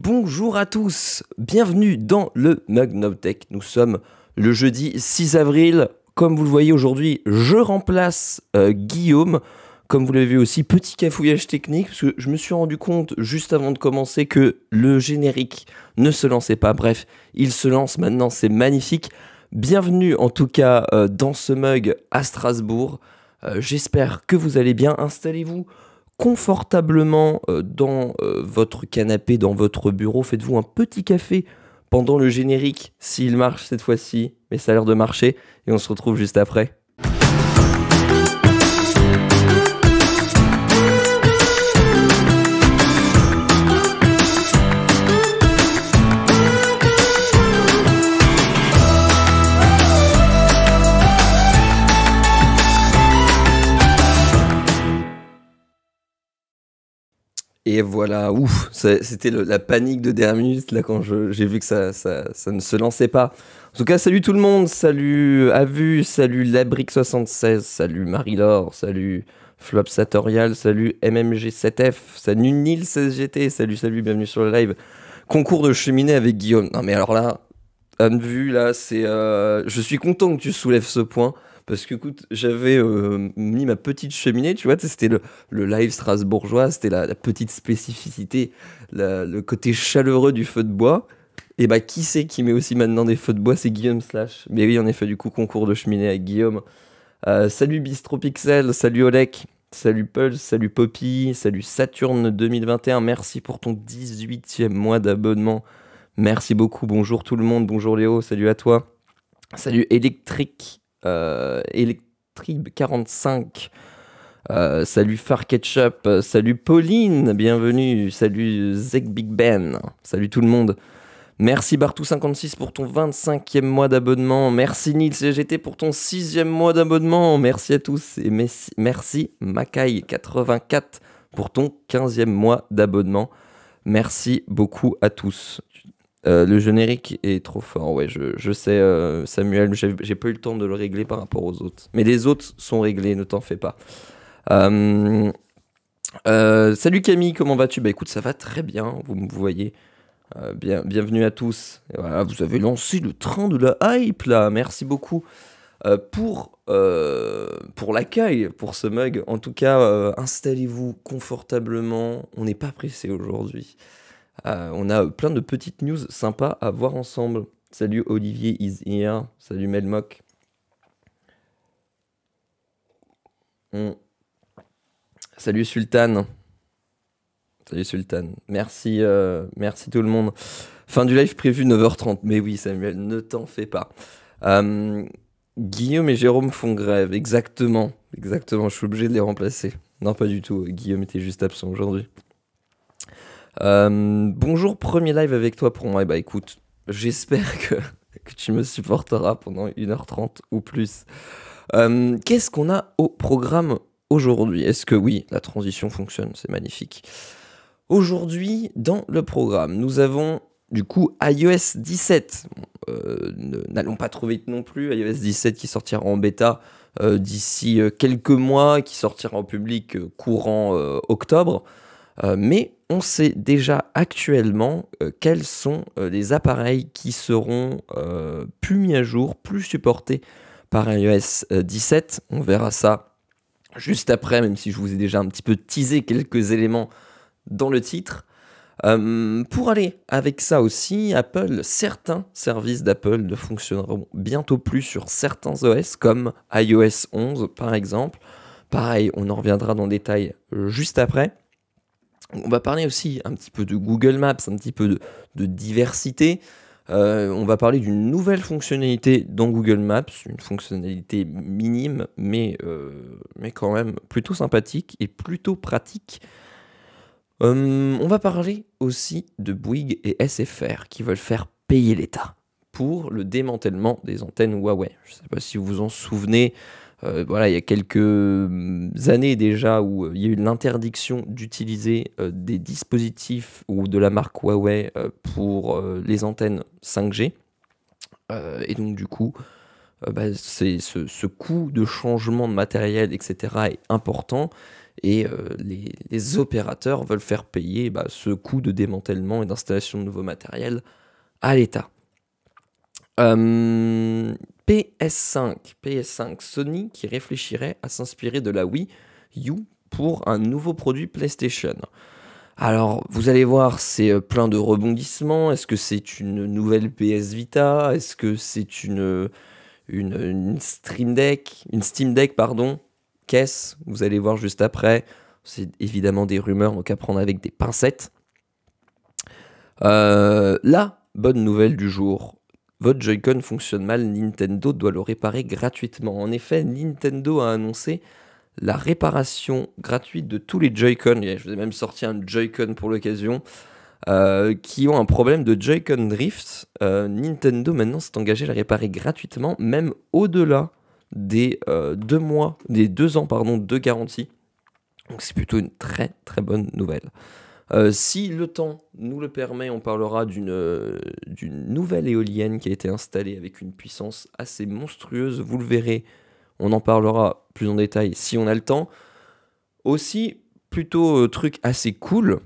bonjour à tous, bienvenue dans le Mug Nowtech. Nous sommes le jeudi 6 avril, comme vous le voyez aujourd'hui, je remplace Guillaume. Comme vous l'avez vu aussi, petit cafouillage technique, parce que je me suis rendu compte juste avant de commencer que le générique ne se lançait pas. Bref, il se lance maintenant, c'est magnifique. Bienvenue en tout cas dans ce mug à Strasbourg. J'espère que vous allez bien. Installez-vous confortablement dans votre canapé, dans votre bureau. Faites-vous un petit café pendant le générique, s'il marche cette fois-ci, mais ça a l'air de marcher. Et on se retrouve juste après. Et voilà, ouf, c'était la panique de dernière minute là quand j'ai vu que ça ne se lançait pas. En tout cas, salut tout le monde, salut Avu, salut Labric76, salut Marie-Laure, salut Flopsatorial, salut MMG7F, salut Nils16GT, salut, bienvenue sur le live. Concours de cheminée avec Guillaume. Non mais alors là, Avu, là, c'est... je suis content que tu soulèves ce point. Parce que, écoute, j'avais mis ma petite cheminée, tu vois, c'était le live strasbourgeois, c'était la petite spécificité, le côté chaleureux du feu de bois. Et bah, qui c'est qui met aussi maintenant des feux de bois? C'est Guillaume Slash. Mais oui, en effet, du coup, concours de cheminée avec Guillaume. Salut Bistropixel, salut Olek, salut Pulse, salut Poppy, salut Saturne 2021. Merci pour ton 18e mois d'abonnement. Merci beaucoup. Bonjour tout le monde. Bonjour Léo, salut à toi. Salut Electric. Electrib45, salut Farketchup, salut Pauline, bienvenue, salut Zeg Big Ben, salut tout le monde. Merci Bartou56 pour ton 25e mois d'abonnement, merci Nils CGT pour ton 6e mois d'abonnement, merci à tous et merci Makai84 pour ton 15e mois d'abonnement, merci beaucoup à tous. Le générique est trop fort, ouais, je sais, Samuel, j'ai pas eu le temps de le régler par rapport aux autres. Mais les autres sont réglés, ne t'en fais pas. Salut Camille, comment vas-tu? Bah écoute, ça va très bien, vous me voyez. Bienvenue à tous. Et voilà, vous avez lancé le train de la hype, là, merci beaucoup pour l'accueil, pour ce mug. En tout cas, installez-vous confortablement, on n'est pas pressé aujourd'hui. On a plein de petites news sympas à voir ensemble. Salut Olivier is here. Salut Melmoc. Salut Sultan. Salut Sultan. Merci, merci tout le monde. Fin du live prévu 9h30. Mais oui Samuel, ne t'en fais pas. Guillaume et Jérôme font grève. Exactement. Je suis obligé de les remplacer. Non, pas du tout. Guillaume était juste absent aujourd'hui. Bonjour, premier live avec toi pour moi. Et bah écoute, j'espère que tu me supporteras pendant 1h30 ou plus. Qu'est-ce qu'on a au programme aujourd'hui? Est-ce que oui, la transition fonctionne? C'est magnifique. Aujourd'hui, dans le programme, nous avons du coup iOS 17. N'allons pas trop vite non plus. iOS 17 qui sortira en bêta d'ici quelques mois, qui sortira en public courant octobre. Mais on sait déjà actuellement quels sont les appareils qui seront plus mis à jour, plus supportés par iOS 17. On verra ça juste après, même si je vous ai déjà un petit peu teasé quelques éléments dans le titre. Pour aller avec ça aussi, certains services d'Apple ne fonctionneront bientôt plus sur certains OS, comme iOS 11 par exemple. Pareil, on en reviendra dans le détail juste après. On va parler aussi un petit peu de Google Maps, un petit peu de diversité. On va parler d'une nouvelle fonctionnalité dans Google Maps, une fonctionnalité minime, mais quand même plutôt sympathique et plutôt pratique. On va parler aussi de Bouygues et SFR qui veulent faire payer l'État pour le démantèlement des antennes Huawei. Je ne sais pas si vous vous en souvenez. Voilà, il y a quelques années déjà où il y a eu l'interdiction d'utiliser des dispositifs ou de la marque Huawei pour les antennes 5G. Et donc du coup, ce coût de changement de matériel, etc. est important. et les opérateurs veulent faire payer ce coût de démantèlement et d'installation de nouveaux matériels à l'État. PS5, Sony qui réfléchirait à s'inspirer de la Wii U pour un nouveau produit PlayStation. Alors, vous allez voir, c'est plein de rebondissements. Est-ce que c'est une nouvelle PS Vita? Est-ce que c'est une Steam Deck, pardon? Qu'est-ce? Vous allez voir juste après. C'est évidemment des rumeurs, donc à prendre avec des pincettes. La bonne nouvelle du jour. Votre Joy-Con fonctionne mal, Nintendo doit le réparer gratuitement. En effet, Nintendo a annoncé la réparation gratuite de tous les Joy-Con. Je vous ai même sorti un Joy-Con pour l'occasion. Qui ont un problème de Joy-Con drift. Nintendo maintenant s'est engagé à le réparer gratuitement, même au-delà des 2 ans de garantie. Donc c'est plutôt une très très bonne nouvelle. Si le temps nous le permet, on parlera d'une nouvelle éolienne qui a été installée avec une puissance assez monstrueuse. Vous le verrez, on en parlera plus en détail si on a le temps. Aussi, plutôt truc assez cool,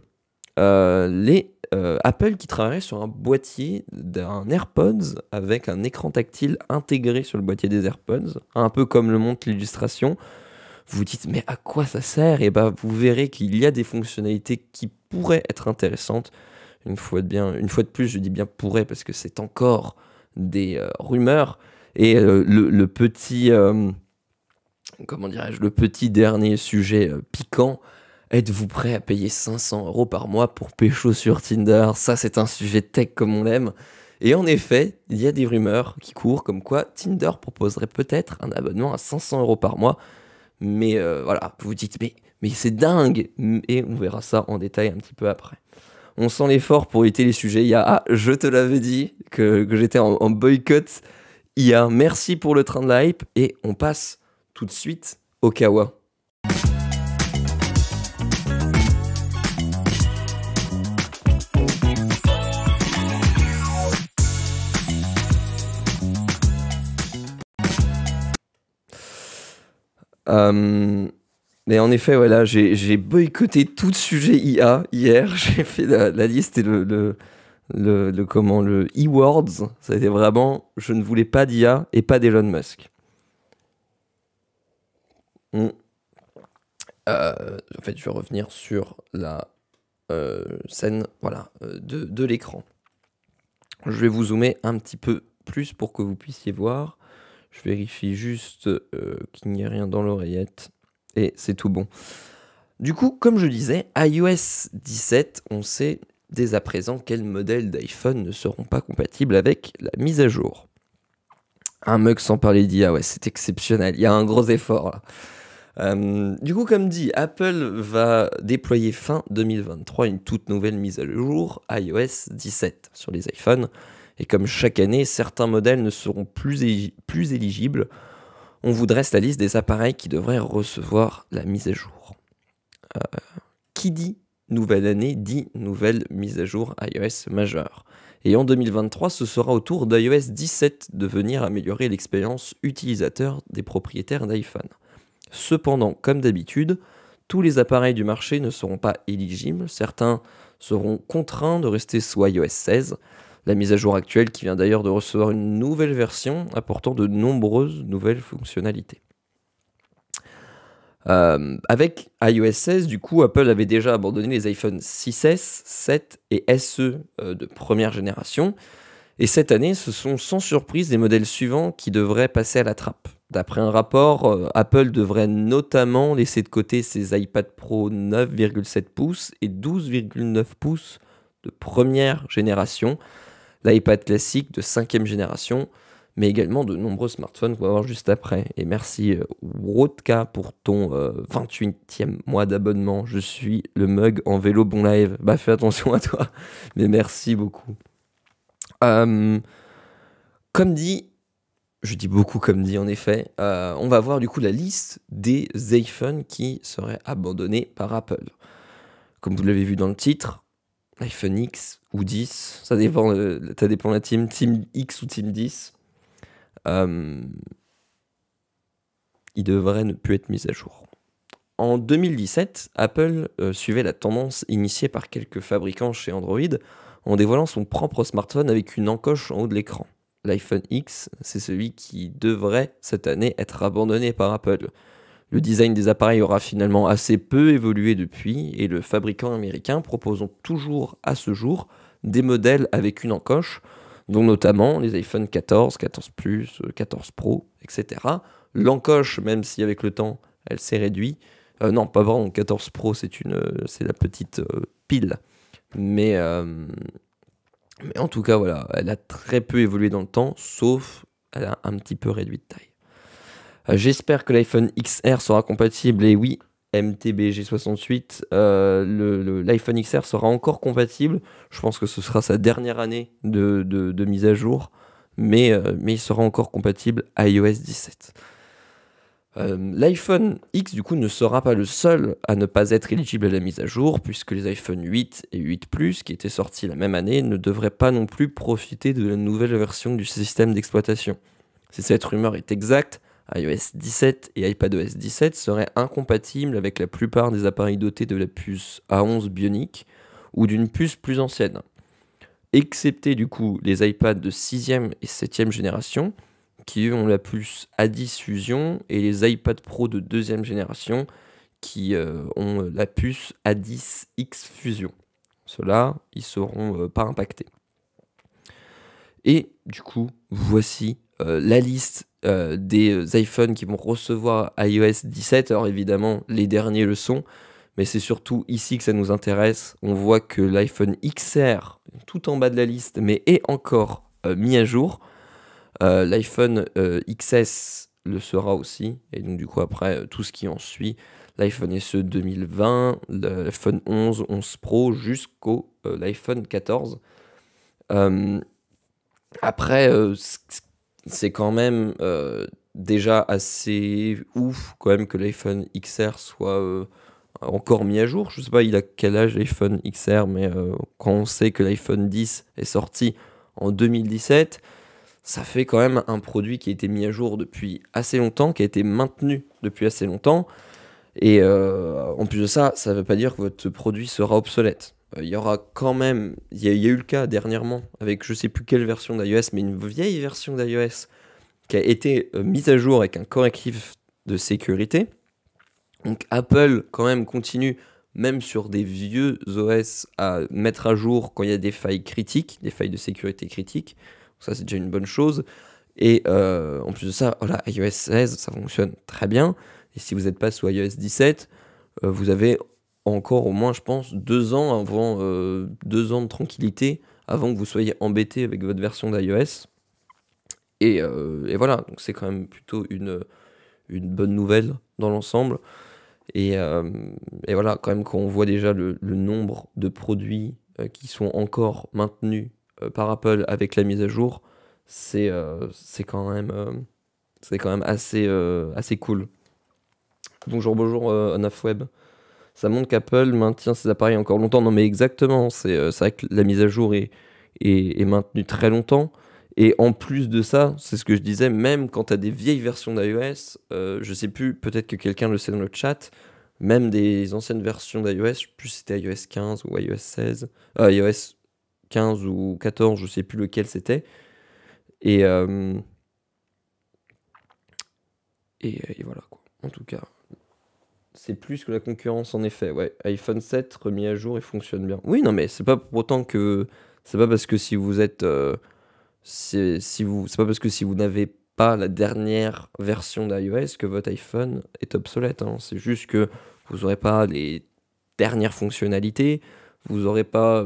Apple qui travaille sur un boîtier d'un AirPods avec un écran tactile intégré sur le boîtier des AirPods, un peu comme le montre l'illustration. Vous vous dites, mais à quoi ça sert? Et vous verrez qu'il y a des fonctionnalités qui pourraient être intéressantes. Une fois de plus, je dis bien pourrait parce que c'est encore des rumeurs. Et le petit dernier sujet piquant, êtes-vous prêt à payer 500 € par mois pour pécho sur Tinder? Ça, c'est un sujet tech comme on l'aime. Et en effet, il y a des rumeurs qui courent comme quoi Tinder proposerait peut-être un abonnement à 500 € par mois. Mais voilà, vous vous dites, mais c'est dingue. Et on verra ça en détail un petit peu après. On sent l'effort pour éviter les sujets IA. Je te l'avais dit que j'étais en boycott IA. Merci pour le train de la hype. Et on passe tout de suite au Kawa. Mais en effet, voilà, j'ai boycotté tout le sujet IA hier. J'ai fait la liste et le e-words. Ça a été vraiment, je ne voulais pas d'IA et pas d'Elon Musk. En fait, je vais revenir sur la scène de l'écran. Je vais vous zoomer un petit peu plus pour que vous puissiez voir. Je vérifie juste qu'il n'y ait rien dans l'oreillette. Et c'est tout bon. Du coup, comme je disais, iOS 17, on sait dès à présent quels modèles d'iPhone ne seront pas compatibles avec la mise à jour. Un mug sans parler d'IA, ouais, c'est exceptionnel. Il y a un gros effort là. Du coup, comme dit, Apple va déployer fin 2023 une toute nouvelle mise à jour iOS 17 sur les iPhones. Et comme chaque année, certains modèles ne seront plus éligibles. On vous dresse la liste des appareils qui devraient recevoir la mise à jour. Qui dit nouvelle année dit nouvelle mise à jour iOS majeure. Et en 2023, ce sera au tour d'iOS 17 de venir améliorer l'expérience utilisateur des propriétaires d'iPhone. Cependant, comme d'habitude, tous les appareils du marché ne seront pas éligibles. Certains seront contraints de rester sous iOS 16. La mise à jour actuelle qui vient d'ailleurs de recevoir une nouvelle version apportant de nombreuses nouvelles fonctionnalités. Avec iOS 16, du coup, Apple avait déjà abandonné les iPhone 6S, 7 et SE de première génération. Et cette année, ce sont sans surprise les modèles suivants qui devraient passer à la trappe. D'après un rapport, Apple devrait notamment laisser de côté ses iPad Pro 9,7 pouces et 12,9 pouces de première génération, l'iPad classique de 5e génération, mais également de nombreux smartphones qu'on va voir juste après. Et merci Wodka pour ton 28e mois d'abonnement. Je suis le mug en vélo bon live. Fais attention à toi, mais merci beaucoup. Comme dit, je dis beaucoup comme dit en effet, on va voir du coup la liste des iPhones qui seraient abandonnés par Apple. Comme vous l'avez vu dans le titre, iPhone X ou 10, ça dépend de la team X ou team 10. Il devrait ne plus être mis à jour. En 2017, Apple suivait la tendance initiée par quelques fabricants chez Android en dévoilant son propre smartphone avec une encoche en haut de l'écran. L'iPhone X, c'est celui qui devrait cette année être abandonné par Apple. Le design des appareils aura finalement assez peu évolué depuis et le fabricant américain propose toujours à ce jour des modèles avec une encoche, dont notamment les iPhone 14, 14 Plus, 14 Pro, etc. L'encoche, même si avec le temps elle s'est réduite, non pas vraiment, 14 Pro c'est la petite pile, mais en tout cas voilà, elle a très peu évolué dans le temps, sauf elle a un petit peu réduit de taille. J'espère que l'iPhone XR sera compatible, et oui, MTBG68, l'iPhone XR sera encore compatible. Je pense que ce sera sa dernière année de mise à jour, mais il sera encore compatible iOS 17. L'iPhone X, du coup, ne sera pas le seul à ne pas être éligible à la mise à jour, puisque les iPhone 8 et 8 Plus, qui étaient sortis la même année, ne devraient pas non plus profiter de la nouvelle version du système d'exploitation. Si cette rumeur est exacte, iOS 17 et iPadOS 17 seraient incompatibles avec la plupart des appareils dotés de la puce A11 Bionic ou d'une puce plus ancienne, excepté du coup les iPads de 6e et 7e génération qui ont la puce A10 Fusion et les iPad Pro de 2e génération qui ont la puce A10X Fusion. Ceux-là, ils ne seront pas impactés. Et du coup, voici la liste des iPhones qui vont recevoir iOS 17. Alors évidemment, les derniers le sont, mais c'est surtout ici que ça nous intéresse. On voit que l'iPhone XR, tout en bas de la liste, mais est encore mis à jour. L'iPhone XS le sera aussi, et donc du coup après tout ce qui en suit, l'iPhone SE 2020, l'iPhone 11, 11 Pro jusqu'au l'iPhone 14. Après, c'est quand même déjà assez ouf quand même que l'iPhone XR soit encore mis à jour. Je sais pas il a quel âge l'iPhone XR, mais quand on sait que l'iPhone 10 est sorti en 2017, ça fait quand même un produit qui a été mis à jour depuis assez longtemps, qui a été maintenu depuis assez longtemps. Et en plus de ça, ça ne veut pas dire que votre produit sera obsolète. Il y aura quand même, il y a eu le cas dernièrement avec je sais plus quelle version d'iOS, mais une vieille version d'iOS qui a été mise à jour avec un correctif de sécurité. Donc Apple quand même continue, même sur des vieux OS, à mettre à jour quand il y a des failles critiques, des failles de sécurité critiques. Ça c'est déjà une bonne chose. Et en plus de ça, voilà, iOS 16, ça fonctionne très bien. Et si vous n'êtes pas sous iOS 17, vous avez encore au moins, je pense, 2 ans avant, 2 ans de tranquillité avant que vous soyez embêté avec votre version d'iOS. Et voilà, donc c'est quand même plutôt une bonne nouvelle dans l'ensemble. Et voilà, quand même, quand on voit déjà le nombre de produits qui sont encore maintenus par Apple avec la mise à jour, c'est quand même assez cool. Bonjour, OnAffWeb. Ça montre qu'Apple maintient ses appareils encore longtemps. Non, mais exactement, c'est vrai que la mise à jour est maintenue très longtemps. Et en plus de ça, c'est ce que je disais, même quand tu as des vieilles versions d'iOS, je sais plus, peut-être que quelqu'un le sait dans le chat, même des anciennes versions d'iOS, je sais plus si c'était iOS 15 ou iOS 16, iOS 15 ou 14, je sais plus lequel c'était. Et voilà quoi. En tout cas, c'est plus que la concurrence en effet. Ouais, iPhone 7 remis à jour et fonctionne bien. Oui, non, mais c'est pas pour autant que c'est pas parce que si vous êtes c'est pas parce que si vous n'avez pas la dernière version d'iOS que votre iPhone est obsolète, hein. C'est juste que vous n'aurez pas les dernières fonctionnalités, vous n'aurez pas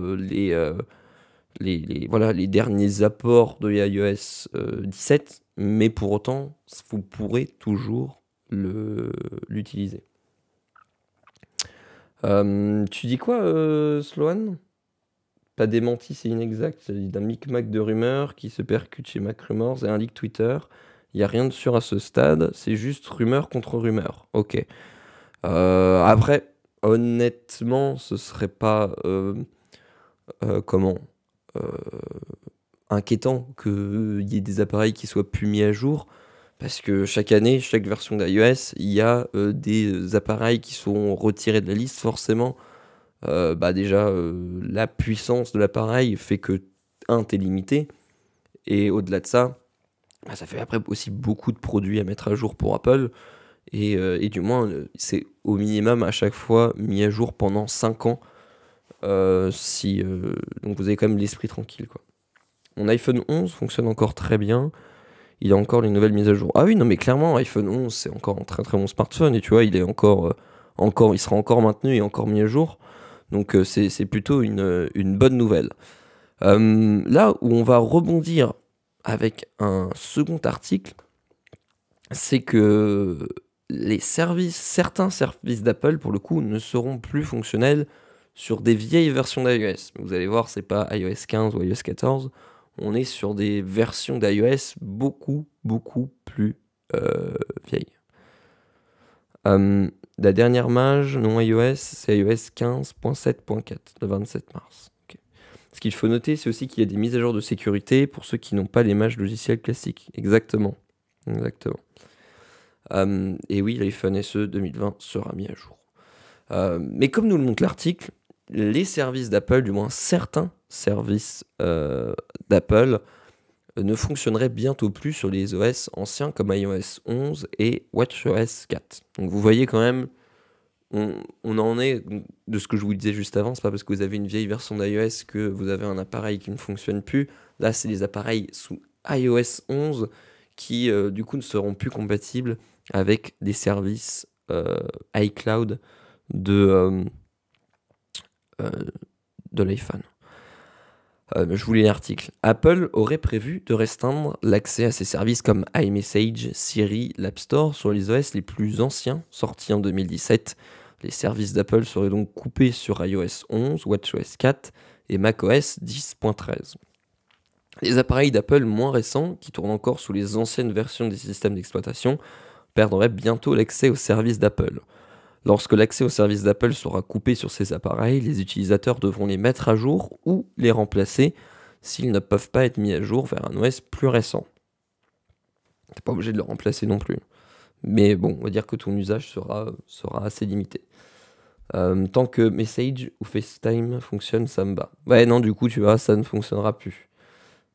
voilà, les derniers apports de iOS 17, mais pour autant, vous pourrez toujours l'utiliser. Tu dis quoi, Sloan? Pas démenti, c'est inexact. Il s'agit d'un micmac de rumeurs qui se percute chez MacRumors et un leak Twitter. Il n'y a rien de sûr à ce stade, c'est juste rumeur contre rumeur. Ok. Après, honnêtement, ce serait pas comment inquiétant qu'il y ait des appareils qui soient plus mis à jour, Parce que chaque année, chaque version d'iOS, il y a des appareils qui sont retirés de la liste forcément. Déjà, la puissance de l'appareil fait que, t'es limité. Et au-delà de ça, ça fait après aussi beaucoup de produits à mettre à jour pour Apple. Et du moins, c'est au minimum à chaque fois mis à jour pendant 5 ans. Donc vous avez quand même l'esprit tranquille, quoi. Mon iPhone 11 fonctionne encore très bien. Il y a encore les nouvelles mises à jour. Ah oui, non mais clairement, iPhone 11 c'est encore un très très bon smartphone. Et tu vois, il est il sera encore maintenu et encore mis à jour. Donc c'est plutôt une bonne nouvelle. Là où on va rebondir avec un second article, c'est que certains services d'Apple, pour le coup, ne seront plus fonctionnels sur des vieilles versions d'iOS. Vous allez voir, c'est pas iOS 15 ou iOS 14. On est sur des versions d'iOS beaucoup, beaucoup plus vieilles. La dernière mage non iOS, c'est iOS 15.7.4, le 27 mars. Okay. Ce qu'il faut noter, c'est aussi qu'il y a des mises à jour de sécurité pour ceux qui n'ont pas les mages logiciels classiques. Exactement. Et oui, l'iPhone SE 2020 sera mis à jour. Mais comme nous le montre l'article, les services d'Apple, du moins certains services d'Apple, ne fonctionneraient bientôt plus sur les OS anciens comme iOS 11 et WatchOS 4. Donc vous voyez quand même, on en est de ce que je vous disais juste avant, c'est pas parce que vous avez une vieille version d'iOS que vous avez un appareil qui ne fonctionne plus. Là, c'est les appareils sous iOS 11 qui, du coup, ne seront plus compatibles avec des services iCloud de l'iPhone. Je vous lis l'article. Apple aurait prévu de restreindre l'accès à ces services comme iMessage, Siri, l'App Store sur les OS les plus anciens, sortis en 2017. Les services d'Apple seraient donc coupés sur iOS 11, WatchOS 4 et macOS 10.13. Les appareils d'Apple moins récents, qui tournent encore sous les anciennes versions des systèmes d'exploitation, perdraient bientôt l'accès aux services d'Apple. Lorsque l'accès aux services d'Apple sera coupé sur ces appareils, les utilisateurs devront les mettre à jour ou les remplacer s'ils ne peuvent pas être mis à jour vers un OS plus récent. T'es pas obligé de le remplacer non plus. Mais bon, on va dire que ton usage sera assez limité. Tant que Message ou FaceTime fonctionne, ça me bat. Ouais, non, du coup, tu vois, ça ne fonctionnera plus.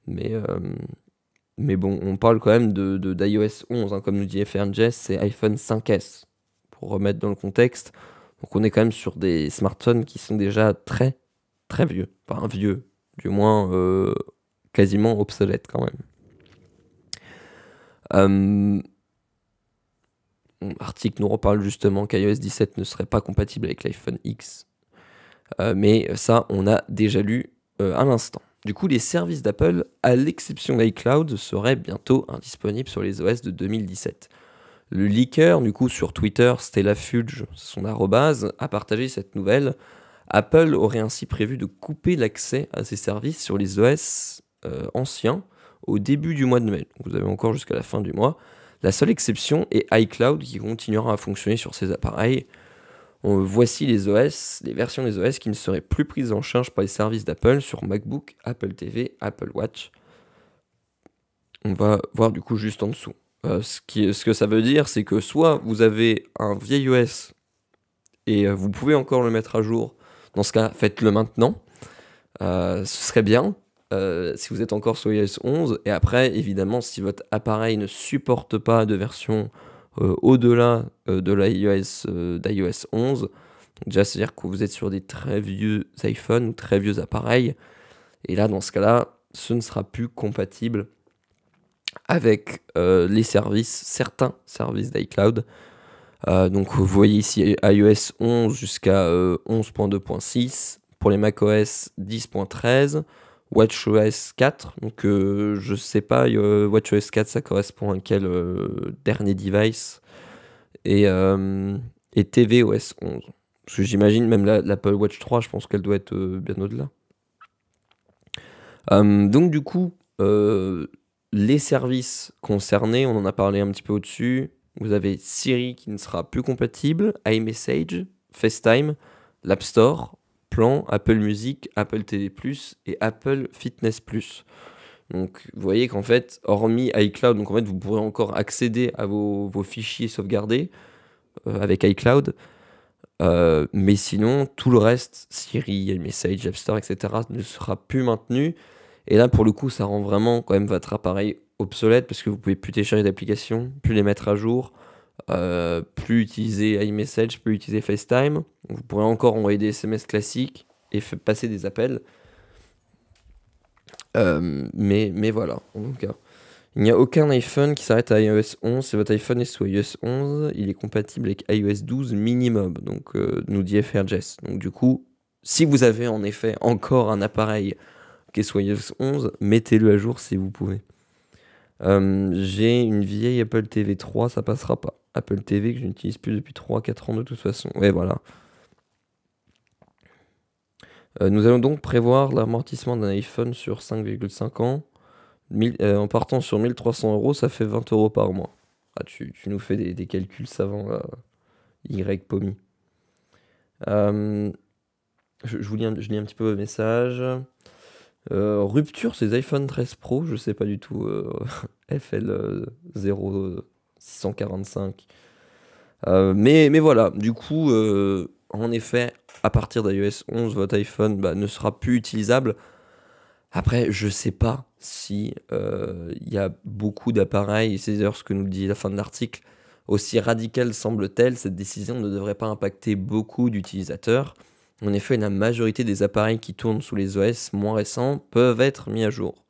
Mais bon, on parle quand même d'iOS 11, hein, comme nous dit FRNJS, c'est iPhone 5S. Pour remettre dans le contexte. Donc on est quand même sur des smartphones qui sont déjà très très vieux. Enfin vieux, du moins quasiment obsolètes quand même. L'article nous reparle justement qu'iOS 17 ne serait pas compatible avec l'iPhone X. Mais ça, on a déjà lu à l'instant. Du coup, les services d'Apple, à l'exception d'iCloud, seraient bientôt indisponibles sur les OS de 2017. Le leaker, du coup, sur Twitter, Stella Fudge, c'est son arrobase, a partagé cette nouvelle. Apple aurait ainsi prévu de couper l'accès à ces services sur les OS anciens au début du mois de mai. Donc vous avez encore jusqu'à la fin du mois. La seule exception est iCloud qui continuera à fonctionner sur ces appareils. Voici les versions des OS qui ne seraient plus prises en charge par les services d'Apple sur MacBook, Apple TV, Apple Watch. On va voir du coup juste en dessous. Ce que ça veut dire, c'est que soit vous avez un vieil OS et vous pouvez encore le mettre à jour. Dans ce cas, faites-le maintenant. Ce serait bien si vous êtes encore sur iOS 11. Et après, évidemment, si votre appareil ne supporte pas de version au-delà de d'iOS 11, donc déjà, c'est-à-dire que vous êtes sur des très vieux iPhones ou très vieux appareils. Et là, dans ce cas-là, ce ne sera plus compatible avec certains services d'iCloud. Donc vous voyez ici iOS 11 jusqu'à 11.2.6, pour les macOS 10.13, WatchOS 4, donc je sais pas, WatchOS 4 ça correspond à quel dernier device, et tvOS 11. Parce que j'imagine même l'Apple Watch 3, je pense qu'elle doit être bien au-delà. Donc du coup, les services concernés, on en a parlé un petit peu au-dessus. Vous avez Siri qui ne sera plus compatible, iMessage, FaceTime, l'App Store, Plan, Apple Music, Apple TV+, et Apple Fitness+. Donc vous voyez qu'en fait, hormis iCloud, donc en fait vous pourrez encore accéder à vos fichiers sauvegardés avec iCloud. Mais sinon, tout le reste, Siri, iMessage, App Store, etc., ne sera plus maintenu. Et là, pour le coup, ça rend vraiment quand même votre appareil obsolète parce que vous pouvez plus télécharger d'applications, plus les mettre à jour, plus utiliser iMessage, plus utiliser FaceTime. Vous pourrez encore envoyer des SMS classiques et passer des appels. Mais voilà, en tout cas. Il n'y a aucun iPhone qui s'arrête à iOS 11. Si votre iPhone est sous iOS 11, il est compatible avec iOS 12 minimum, donc nous dit FRJS. Donc du coup, si vous avez en effet encore un appareil qui est sous iOS 11, mettez-le à jour si vous pouvez. J'ai une vieille Apple TV 3, ça passera pas. Apple TV que je n'utilise plus depuis 3-4 ans de toute façon. Ouais, voilà. Nous allons donc prévoir l'amortissement d'un iPhone sur 5,5 ans. En partant sur 1300 €, ça fait 20 € par mois. Ah, tu nous fais des calculs savants, là, Y Pomi. Je lis un petit peu vos messages. Rupture, c'est les iPhone 13 Pro, je sais pas du tout. FL 0645. Mais voilà, du coup, en effet, à partir d'iOS 11, votre iPhone ne sera plus utilisable. Après, je sais pas si il y a beaucoup d'appareils, et c'est d'ailleurs ce que nous dit la fin de l'article, aussi radicale semble-t-elle, cette décision ne devrait pas impacter beaucoup d'utilisateurs. En effet, la majorité des appareils qui tournent sous les OS moins récents peuvent être mis à jour.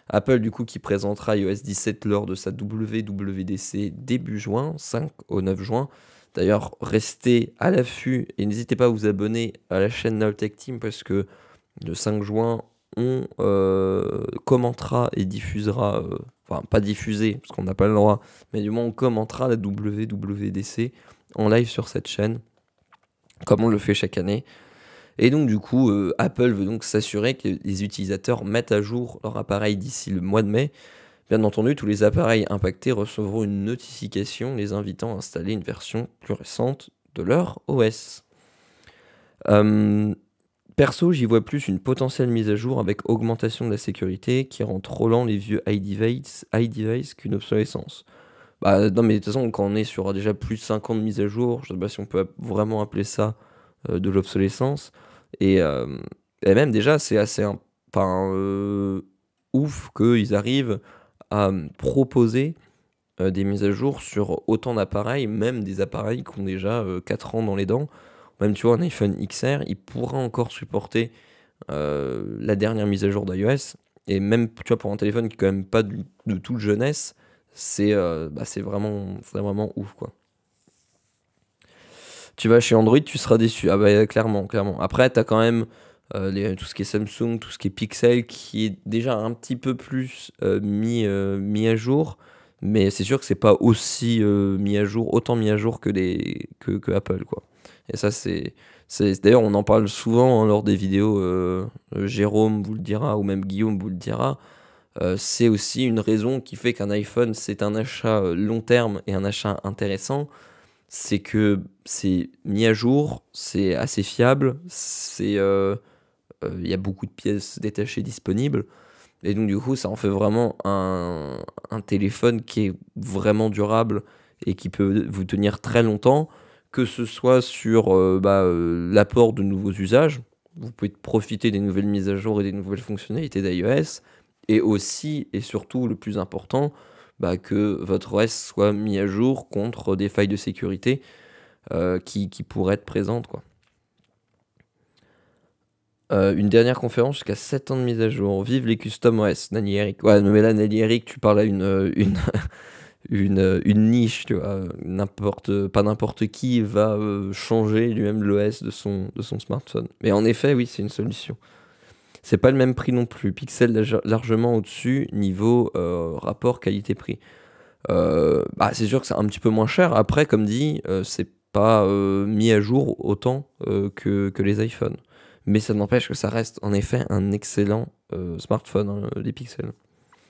Apple, du coup, qui présentera iOS 17 lors de sa WWDC début juin, 5 au 9 juin. D'ailleurs, restez à l'affût et n'hésitez pas à vous abonner à la chaîne Nowtech Team parce que le 5 juin, on commentera et diffusera, enfin pas diffuser parce qu'on n'a pas le droit, mais du moins on commentera la WWDC en live sur cette chaîne, comme on le fait chaque année. Et donc du coup, Apple veut donc s'assurer que les utilisateurs mettent à jour leur appareil d'ici le mois de mai. Bien entendu, tous les appareils impactés recevront une notification les invitant à installer une version plus récente de leur OS. Perso, j'y vois plus une potentielle mise à jour avec augmentation de la sécurité qui rend trop lent les vieux iDevice qu'une obsolescence. Non mais de toute façon, quand on est sur déjà plus de 5 ans de mise à jour, je sais pas si on peut vraiment appeler ça de l'obsolescence. Et même déjà, c'est assez ouf qu'ils arrivent à proposer des mises à jour sur autant d'appareils, même des appareils qui ont déjà 4 ans dans les dents. Même tu vois, un iPhone XR, il pourra encore supporter la dernière mise à jour d'iOS. Et même tu vois, pour un téléphone qui est quand même pas de toute jeunesse, c'est vraiment ouf, quoi. Tu vas chez Android, tu seras déçu. Ah bah clairement. Après, tu as quand même tout ce qui est Samsung, tout ce qui est Pixel, qui est déjà un petit peu plus mis à jour. Mais c'est sûr que c'est pas aussi autant mis à jour que Apple, quoi. Et ça, d'ailleurs, on en parle souvent lors des vidéos. Jérôme vous le dira, ou même Guillaume vous le dira. C'est aussi une raison qui fait qu'un iPhone, c'est un achat long terme et un achat intéressant. C'est que c'est mis à jour, c'est assez fiable, il y a beaucoup de pièces détachées disponibles. Et donc, du coup, ça en fait vraiment un téléphone qui est vraiment durable et qui peut vous tenir très longtemps, que ce soit sur l'apport de nouveaux usages. Vous pouvez profiter des nouvelles mises à jour et des nouvelles fonctionnalités d'iOS. Et aussi, et surtout, le plus important, que votre OS soit mis à jour contre des failles de sécurité qui pourraient être présentes, quoi. Une dernière conférence jusqu'à 7 ans de mise à jour. Vive les custom OS, Nani Eric. Ouais, mais là, Nani Eric, tu parles à une niche, tu vois. Pas n'importe qui va changer lui-même l'OS de son smartphone. Mais en effet, oui, c'est une solution. C'est pas le même prix non plus. Pixel largement au-dessus, niveau rapport qualité-prix. C'est sûr que c'est un petit peu moins cher. Après, comme dit, c'est pas mis à jour autant que les iPhones. Mais ça n'empêche que ça reste en effet un excellent smartphone, les Pixels.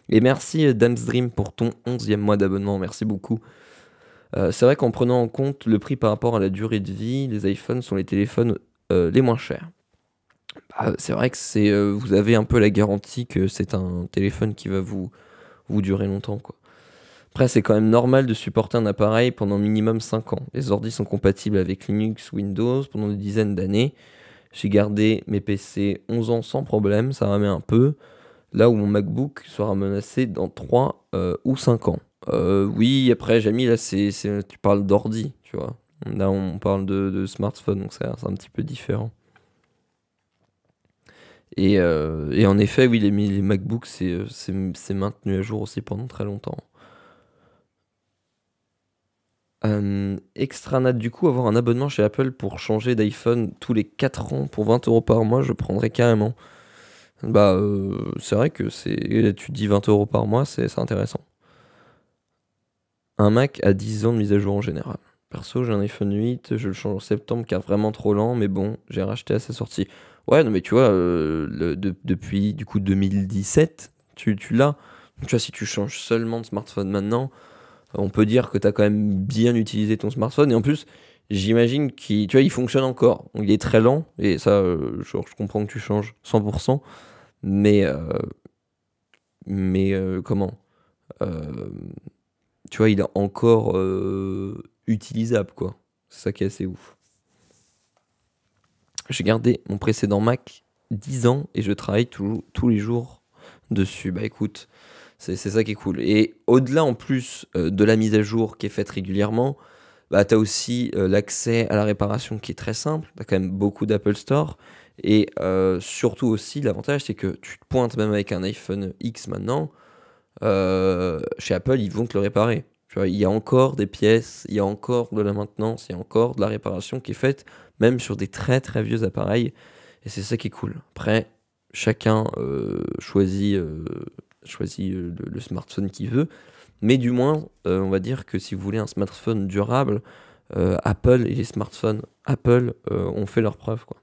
Et merci Dam's Dream pour ton 11e mois d'abonnement, merci beaucoup. C'est vrai qu'en prenant en compte le prix par rapport à la durée de vie, les iPhones sont les téléphones les moins chers. Bah, c'est vrai que vous avez un peu la garantie que c'est un téléphone qui va vous durer longtemps, quoi. Après, c'est quand même normal de supporter un appareil pendant minimum 5 ans. Les ordis sont compatibles avec Linux, Windows pendant des dizaines d'années. J'ai gardé mes PC 11 ans sans problème, ça remet un peu. Là où mon MacBook sera menacé dans 3 ou 5 ans. Oui, après, Jamy, là, tu parles d'ordi, tu vois. Là, on parle de smartphone, donc c'est un petit peu différent. Et en effet, oui, les MacBooks, c'est maintenu à jour aussi pendant très longtemps. Extranat, du coup, avoir un abonnement chez Apple pour changer d'iPhone tous les 4 ans pour 20 euros par mois, je prendrais carrément. Bah, c'est vrai que tu dis 20 euros par mois, c'est intéressant. Un Mac a 10 ans de mise à jour en général. Perso, j'ai un iPhone 8, je le change en septembre car vraiment trop lent, mais bon, j'ai racheté à sa sortie. Ouais, non, mais tu vois, depuis du coup 2017, tu l'as. Tu vois, si tu changes seulement de smartphone maintenant, on peut dire que tu as quand même bien utilisé ton smartphone. Et en plus, j'imagine tu vois, il fonctionne encore. Donc, il est très lent, et ça, je comprends que tu changes 100%. Mais, comment Euh, Tu vois, il est encore utilisable, quoi. C'est ça qui est assez ouf. J'ai gardé mon précédent Mac 10 ans et je travaille tous les jours dessus. Bah écoute, c'est ça qui est cool. Et au-delà en plus de la mise à jour qui est faite régulièrement, bah tu as aussi l'accès à la réparation qui est très simple. Tu as quand même beaucoup d'Apple Store. Et surtout aussi, l'avantage, c'est que tu te pointes même avec un iPhone X maintenant. Chez Apple, ils vont te le réparer. Tu vois, il y a encore des pièces, il y a encore de la maintenance, il y a encore de la réparation qui est faite, même sur des très très vieux appareils. Et c'est ça qui est cool. Après, chacun choisit le smartphone qu'il veut. Mais du moins, on va dire que si vous voulez un smartphone durable, Apple et les smartphones Apple ont fait leur preuve, quoi.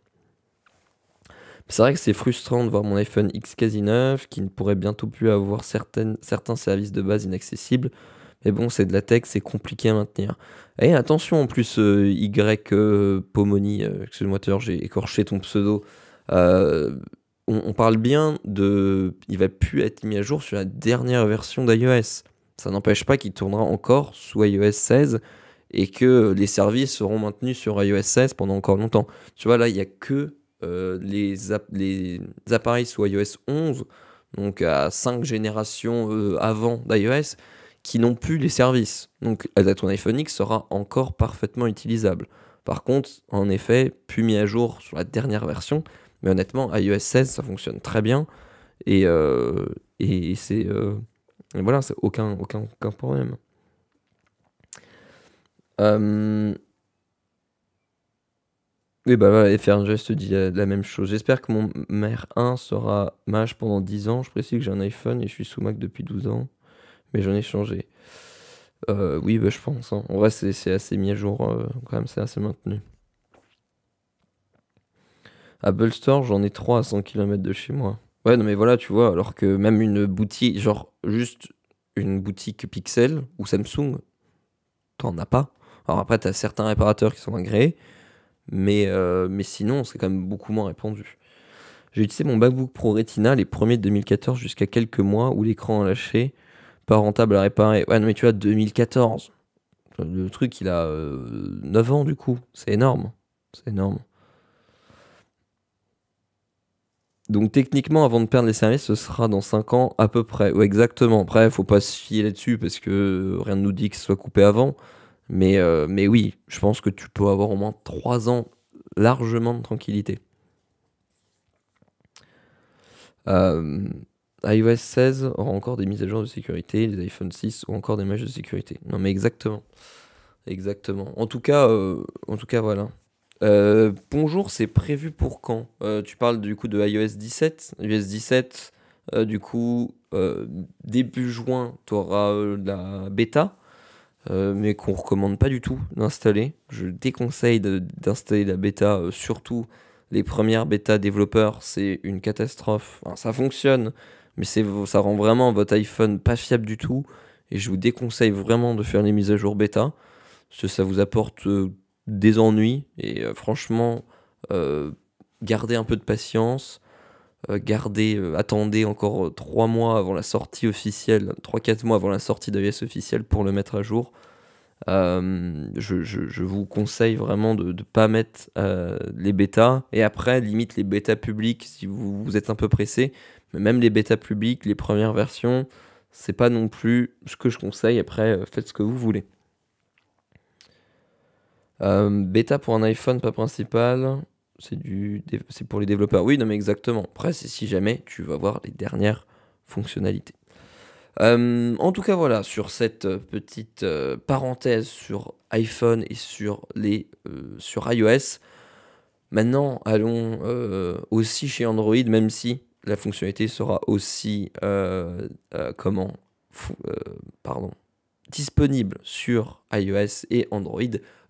C'est vrai que c'est frustrant de voir mon iPhone X quasi neuf, qui ne pourrait bientôt plus avoir certains services de base inaccessibles. Mais bon, c'est de la tech, c'est compliqué à maintenir. Et attention, en plus, Y Pomoni, excuse-moi, tout à l'heure, j'ai écorché ton pseudo. Euh, on parle bien de. Il va plus être mis à jour sur la dernière version d'iOS. Ça n'empêche pas qu'il tournera encore sous iOS 16 et que les services seront maintenus sur iOS 16 pendant encore longtemps. Tu vois, là, il n'y a que les appareils sous iOS 11, donc à 5 générations avant d'iOS, qui n'ont plus les services. Donc ton iPhone X sera encore parfaitement utilisable. Par contre, en effet, plus mis à jour sur la dernière version, mais honnêtement, iOS 16, ça fonctionne très bien, et, et voilà, c'est aucun problème. Euh, Oui, bah voilà, FRNG te dit la même chose. J'espère que mon Mère 1 sera mage pendant 10 ans. Je précise que j'ai un iPhone et je suis sous Mac depuis 12 ans, mais j'en ai changé. Oui, bah je pense, hein. En vrai, c'est assez mis à jour, quand même, c'est assez maintenu. Apple Store, j'en ai 3 à 100 km de chez moi. Ouais, non, mais voilà, tu vois, alors que même une boutique, genre juste une boutique Pixel ou Samsung, t'en as pas. Alors après, t'as certains réparateurs qui sont agréés, mais sinon, c'est quand même beaucoup moins répandu. J'ai utilisé mon MacBook Pro Retina les premiers de 2014 jusqu'à quelques mois où l'écran a lâché, pas rentable à réparer. Ouais, non, mais tu vois, 2014, le truc il a 9 ans du coup, c'est énorme. C'est énorme. Donc techniquement, avant de perdre les services, ce sera dans 5 ans à peu près. Ouais, exactement. Après, faut pas se fier là-dessus parce que rien ne nous dit que ce soit coupé avant. Mais oui, je pense que tu peux avoir au moins 3 ans largement de tranquillité. Euh, iOS 16 aura encore des mises à jour de sécurité, les iPhone 6 ont encore des matchs de sécurité. Non mais exactement, exactement. En tout cas voilà. Bonjour, c'est prévu pour quand? Tu parles du coup de iOS 17. iOS 17, du coup, début juin, tu auras la bêta, mais qu'on recommande pas du tout d'installer. Je déconseille d'installer la bêta, surtout les premières bêtas développeurs, c'est une catastrophe. Enfin, ça fonctionne, mais ça rend vraiment votre iPhone pas fiable du tout. Et je vous déconseille vraiment de faire les mises à jour bêta, parce que ça vous apporte des ennuis. Et franchement, euh, gardez un peu de patience, attendez encore 3 mois avant la sortie officielle, 3-4 mois avant la sortie d'iOS officielle pour le mettre à jour. Je vous conseille vraiment de ne pas mettre les bêtas, et après, limite les bêtas publiques si vous êtes un peu pressé, mais même les bêtas publiques, les premières versions, c'est pas non plus ce que je conseille. Après, faites ce que vous voulez. Bêta pour un iPhone, pas principal. C'est pour les développeurs. Oui, non, mais exactement. Après, c'est si jamais tu vas voir les dernières fonctionnalités. En tout cas, voilà, sur cette petite parenthèse sur iPhone et sur iOS. Maintenant, allons aussi chez Android, même si la fonctionnalité sera aussi disponible sur iOS et Android.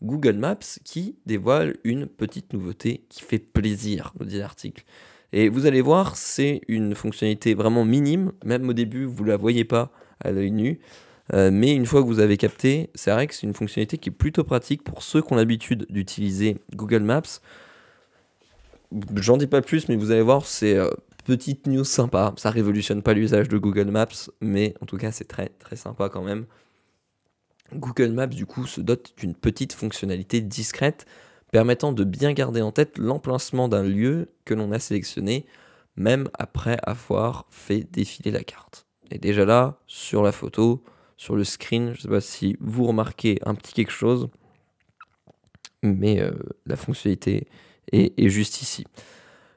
Google Maps qui dévoile une petite nouveauté qui fait plaisir, nous dit l'article. Et vous allez voir, c'est une fonctionnalité vraiment minime, même au début vous ne la voyez pas à l'œil nu, mais une fois que vous avez capté, c'est vrai que c'est une fonctionnalité qui est plutôt pratique pour ceux qui ont l'habitude d'utiliser Google Maps. J'en dis pas plus, mais vous allez voir, c'est petite news sympa. Ça révolutionne pas l'usage de Google Maps, mais en tout cas c'est très très sympa quand même. Google Maps du coup se dote d'une petite fonctionnalité discrète permettant de bien garder en tête l'emplacement d'un lieu que l'on a sélectionné, même après avoir fait défiler la carte. Et déjà là, sur la photo, sur le screen, je ne sais pas si vous remarquez un petit quelque chose, mais la fonctionnalité est juste ici.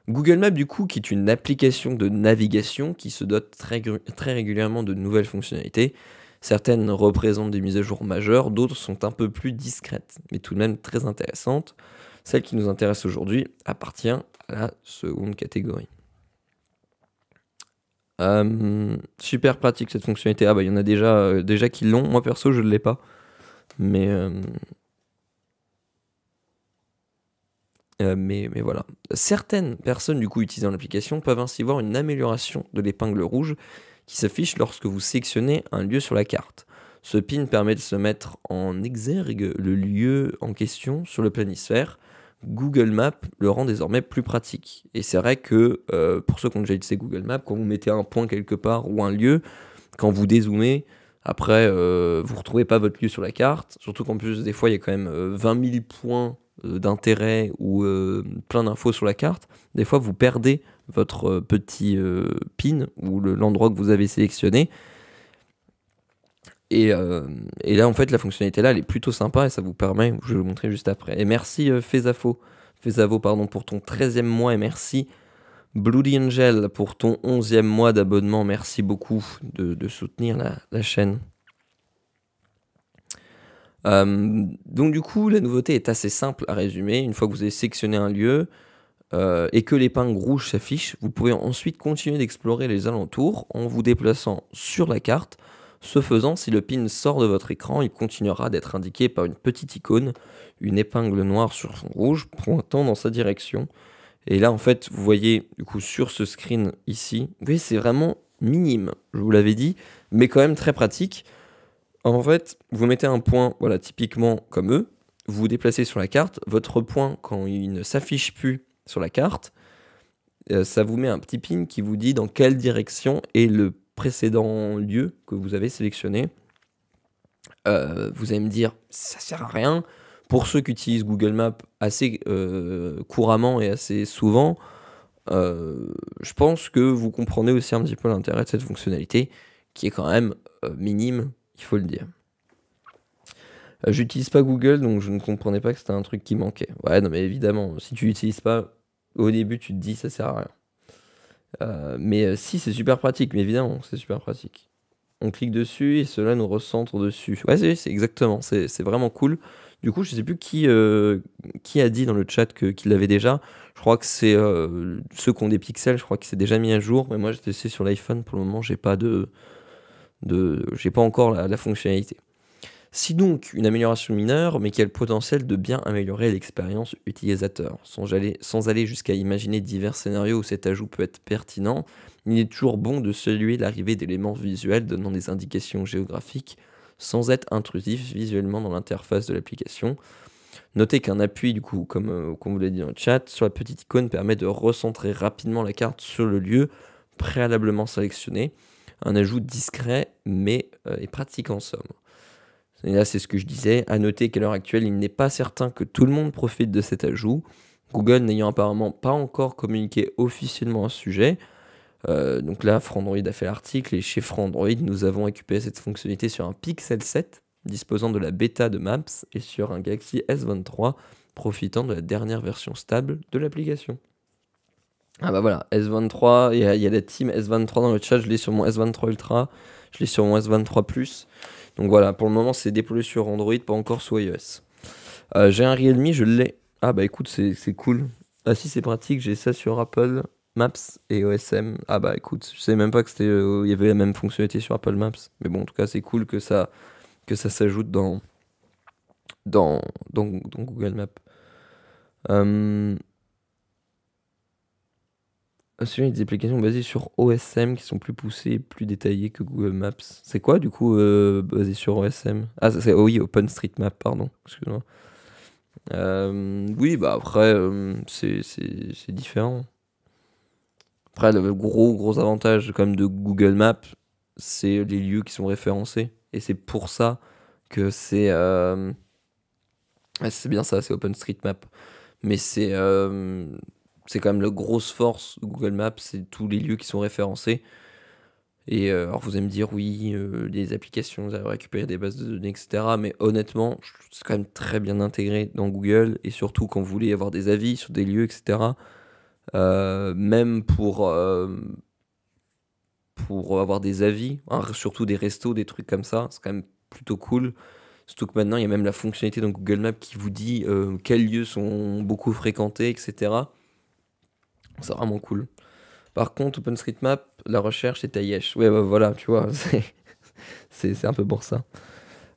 Google Maps, du coup, qui est une application de navigation qui se dote très régulièrement de nouvelles fonctionnalités. Certaines représentent des mises à jour majeures, d'autres sont un peu plus discrètes, mais tout de même très intéressantes. Celle qui nous intéresse aujourd'hui appartient à la seconde catégorie. Super pratique cette fonctionnalité. Ah bah il y en a déjà qui l'ont. Moi perso je ne l'ai pas. Mais voilà. Certaines personnes du coup utilisant l'application peuvent ainsi voir une amélioration de l'épingle rouge qui s'affiche lorsque vous sélectionnez un lieu sur la carte. Ce pin permet de se mettre en exergue le lieu en question sur le planisphère. Google Maps le rend désormais plus pratique. Et c'est vrai que pour ceux qui ont déjà utilisé Google Maps, quand vous mettez un point quelque part ou un lieu, quand vous dézoomez, après vous ne retrouvez pas votre lieu sur la carte. Surtout qu'en plus, des fois, il y a quand même 20 000 points d'intérêt ou plein d'infos sur la carte. Des fois, vous perdez votre petit pin ou l'endroit que vous avez sélectionné. Et là, en fait, la fonctionnalité là, elle est plutôt sympa et ça vous permet, je vais vous montrer juste après. Et merci Fezavo, pour ton 13e mois, et merci Bloody Angel pour ton 11e mois d'abonnement. Merci beaucoup de soutenir la chaîne. Donc du coup, la nouveauté est assez simple à résumer. Une fois que vous avez sélectionné un lieu et que l'épingle rouge s'affiche, vous pouvez ensuite continuer d'explorer les alentours en vous déplaçant sur la carte. Ce faisant, si le pin sort de votre écran, il continuera d'être indiqué par une petite icône, une épingle noire sur fond rouge pointant dans sa direction. Et là, en fait, vous voyez du coup sur ce screen ici, vous voyez, c'est vraiment minime, je vous l'avais dit, mais quand même très pratique. En fait, vous mettez un point, voilà, typiquement comme eux, vous vous déplacez sur la carte, votre point, quand il ne s'affiche plus sur la carte, ça vous met un petit pin qui vous dit dans quelle direction est le précédent lieu que vous avez sélectionné. Vous allez me dire, ça sert à rien. Pour ceux qui utilisent Google Maps assez couramment et assez souvent, je pense que vous comprenez aussi un petit peu l'intérêt de cette fonctionnalité, qui est quand même minime, il faut le dire. J'utilise pas Google, donc je ne comprenais pas que c'était un truc qui manquait. Ouais, non mais évidemment, si tu l'utilises pas, au début tu te dis ça sert à rien. Mais si, c'est super pratique, mais évidemment, c'est super pratique. On clique dessus et cela nous recentre dessus. Ouais, c'est exactement, c'est vraiment cool. Du coup, je sais plus qui a dit dans le chat qu'il l'avait déjà. Je crois que c'est ceux qui ont des pixels, je crois que c'est déjà mis à jour. Mais moi, j'ai testé sur l'iPhone, pour le moment, j'ai pas j'ai pas encore la fonctionnalité. Si donc une amélioration mineure, mais qui a le potentiel de bien améliorer l'expérience utilisateur. Sans aller jusqu'à imaginer divers scénarios où cet ajout peut être pertinent, il est toujours bon de saluer l'arrivée d'éléments visuels donnant des indications géographiques sans être intrusif visuellement dans l'interface de l'application. Notez qu'un appui, du coup, comme vous l'avez dit dans le chat, sur la petite icône permet de recentrer rapidement la carte sur le lieu préalablement sélectionné. Un ajout discret, mais est pratique en somme. Et là, c'est ce que je disais. À noter qu'à l'heure actuelle, il n'est pas certain que tout le monde profite de cet ajout. Google n'ayant apparemment pas encore communiqué officiellement à ce sujet. Donc là, Frandroid a fait l'article et chez Frandroid, nous avons récupéré cette fonctionnalité sur un Pixel 7 disposant de la bêta de Maps et sur un Galaxy S23 profitant de la dernière version stable de l'application. Ah bah voilà, S23, il y a la team S23 dans le chat, je l'ai sur mon S23 Ultra, je l'ai sur mon S23 Plus. Donc voilà, pour le moment c'est déployé sur Android, pas encore sur iOS. J'ai un Realme, je l'ai. Ah bah écoute, c'est cool. Ah si, c'est pratique, j'ai ça sur Apple Maps et OSM. Ah bah écoute, je sais même pas que il y avait la même fonctionnalité sur Apple Maps. Mais bon, en tout cas, c'est cool que ça s'ajoute dans Google Maps. Sinon, il y a des applications basées sur OSM qui sont plus poussées et plus détaillées que Google Maps. C'est quoi du coup basé sur OSM? Ah, oui, OpenStreetMap, pardon. Excuse-moi. Oui, bah après, c'est différent. Après, le gros avantage quand même de Google Maps, c'est les lieux qui sont référencés. Et c'est pour ça que c'est bien ça, c'est OpenStreetMap. Mais c'est quand même la grosse force de Google Maps, c'est tous les lieux qui sont référencés. Et alors vous allez me dire, oui, les applications, vous allez récupérer des bases de données, etc. Mais honnêtement, c'est quand même très bien intégré dans Google. Et surtout quand vous voulez avoir des avis sur des lieux, etc. Même pour avoir des avis, hein, surtout des restos, des trucs comme ça, c'est quand même plutôt cool. Surtout que maintenant, il y a même la fonctionnalité dans Google Maps qui vous dit quels lieux sont beaucoup fréquentés, etc. C'est vraiment cool. Par contre, OpenStreetMap, la recherche est à Yesh. Ouais, bah, voilà, tu vois, c'est un peu pour ça.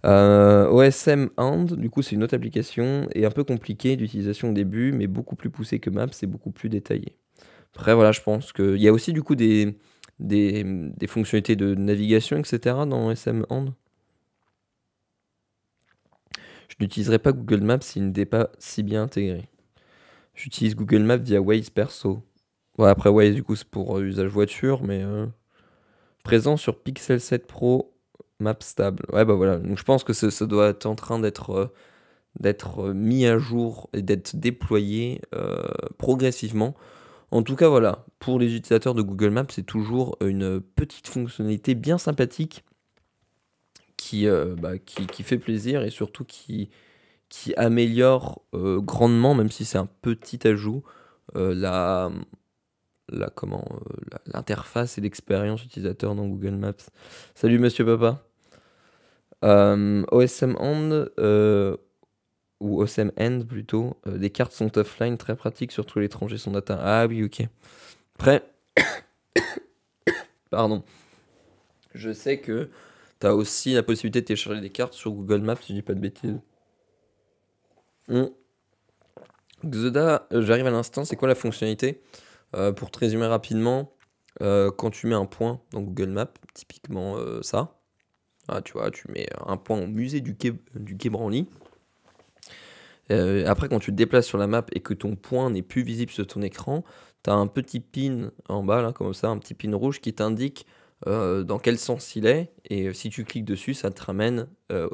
OSM Hand, du coup, c'est une autre application et un peu compliquée d'utilisation au début, mais beaucoup plus poussée que Maps et beaucoup plus détaillée. Après, voilà, je pense qu'il y a aussi du coup des fonctionnalités de navigation, etc. dans OSM Hand. Je n'utiliserai pas Google Maps s'il n'était pas si bien intégré. J'utilise Google Maps via Waze perso. Ouais, après Waze, du coup, c'est pour usage voiture, mais présent sur Pixel 7 Pro, Map stable. Ouais, bah voilà. Donc je pense que ça doit être en train d'être mis à jour et d'être déployé progressivement. En tout cas, voilà. Pour les utilisateurs de Google Maps, c'est toujours une petite fonctionnalité bien sympathique qui fait plaisir et surtout qui améliore grandement, même si c'est un petit ajout, la, l'interface et l'expérience utilisateur dans Google Maps. Salut Monsieur Papa. OSM End, ou OSM End plutôt, des cartes sont offline, très pratiques, surtout l'étranger sont data. Ah oui, ok. Après, pardon. Je sais que tu as aussi la possibilité de télécharger des cartes sur Google Maps, si je dis pas de bêtises. Xoda, j'arrive à l'instant, c'est quoi la fonctionnalité? Pour te résumer rapidement, quand tu mets un point dans Google Maps, typiquement ça, ah, tu vois, tu mets un point au musée du Quai Branly. Après, quand tu te déplaces sur la map et que ton point n'est plus visible sur ton écran, tu as un petit pin en bas, là, comme ça, un petit pin rouge qui t'indique dans quel sens il est. Et si tu cliques dessus, ça te ramène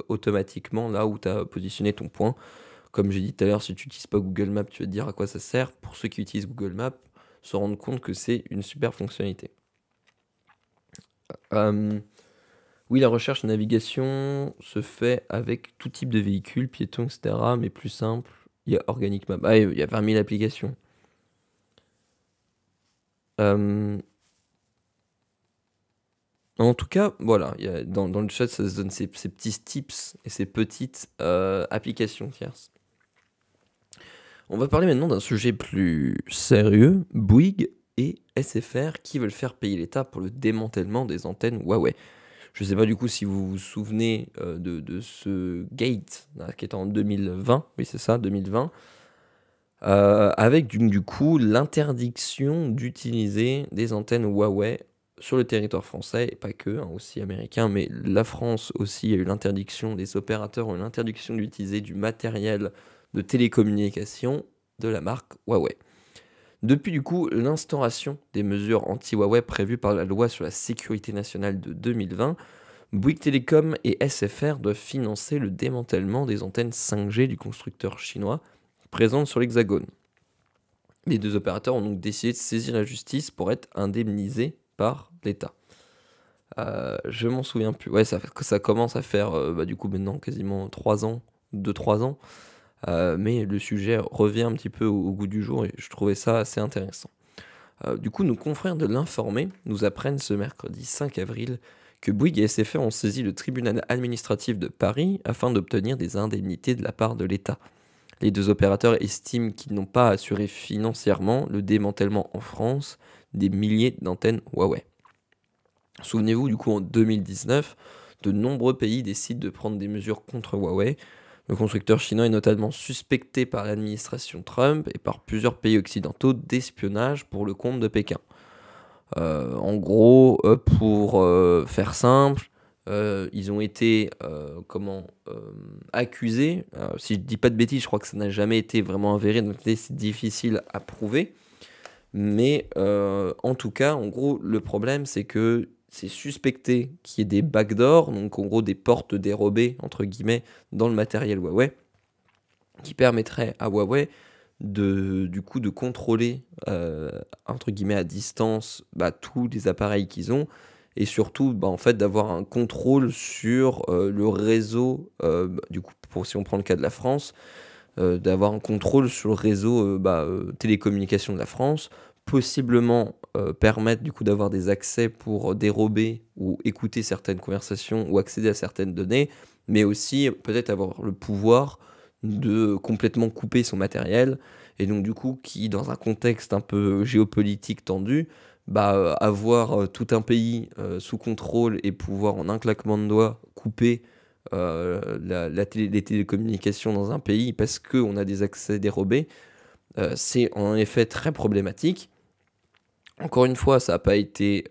automatiquement là où tu as positionné ton point. Comme j'ai dit tout à l'heure, si tu n'utilises pas Google Maps, tu vas te dire à quoi ça sert. Pour ceux qui utilisent Google Maps, se rendre compte que c'est une super fonctionnalité. Oui, la recherche et navigation se fait avec tout type de véhicules, piétons, etc. Mais plus simple, il y a Organic Map. Ah, il y a 20 000 applications. En tout cas, voilà, dans le chat, ça se donne ces petits tips et ces petites applications tierces. On va parler maintenant d'un sujet plus sérieux, Bouygues et SFR qui veulent faire payer l'État pour le démantèlement des antennes Huawei. Je ne sais pas du coup si vous vous souvenez de ce gate qui est en 2020, oui c'est ça, 2020, avec du coup l'interdiction d'utiliser des antennes Huawei sur le territoire français, et pas que, hein, aussi américain, mais la France aussi a eu l'interdiction, les opérateurs ont eu l'interdiction d'utiliser du matériel de télécommunications de la marque Huawei. Depuis du coup l'instauration des mesures anti-Huawei prévues par la loi sur la sécurité nationale de 2020, Bouygues Telecom et SFR doivent financer le démantèlement des antennes 5G du constructeur chinois présentes sur l'Hexagone. Les deux opérateurs ont donc décidé de saisir la justice pour être indemnisés par l'État. Je m'en souviens plus. Ouais, ça commence à faire du coup maintenant quasiment 3 ans, 2-3 ans. Mais le sujet revient un petit peu au goût du jour et je trouvais ça assez intéressant. Du coup, nos confrères de l'Informé nous apprennent ce mercredi 5 avril que Bouygues et SFR ont saisi le tribunal administratif de Paris afin d'obtenir des indemnités de la part de l'État. Les deux opérateurs estiment qu'ils n'ont pas assuré financièrement le démantèlement en France des milliers d'antennes Huawei. Souvenez-vous, du coup, en 2019, de nombreux pays décident de prendre des mesures contre Huawei. Le constructeur chinois est notamment suspecté par l'administration Trump et par plusieurs pays occidentaux d'espionnage pour le compte de Pékin. En gros, pour faire simple, ils ont été accusés. Si je dis pas de bêtises, je crois que ça n'a jamais été vraiment avéré, donc c'est difficile à prouver. Mais en tout cas, en gros, le problème, c'est que c'est suspecté qu'il y ait des backdoors, donc en gros des portes dérobées, entre guillemets, dans le matériel Huawei, qui permettraient à Huawei du coup de contrôler, entre guillemets, à distance, tous les appareils qu'ils ont, et surtout, en fait, d'avoir un contrôle sur le réseau, du coup, si on prend le cas de la France, d'avoir un contrôle sur le réseau télécommunications de la France, possiblement permettre du coup d'avoir des accès pour dérober ou écouter certaines conversations ou accéder à certaines données, mais aussi peut-être avoir le pouvoir de complètement couper son matériel, et donc du coup qui dans un contexte un peu géopolitique tendu, avoir tout un pays sous contrôle et pouvoir en un claquement de doigts couper les télécommunications dans un pays parce qu'on a des accès dérobés, c'est en effet très problématique. Encore une fois, ça n'a pas été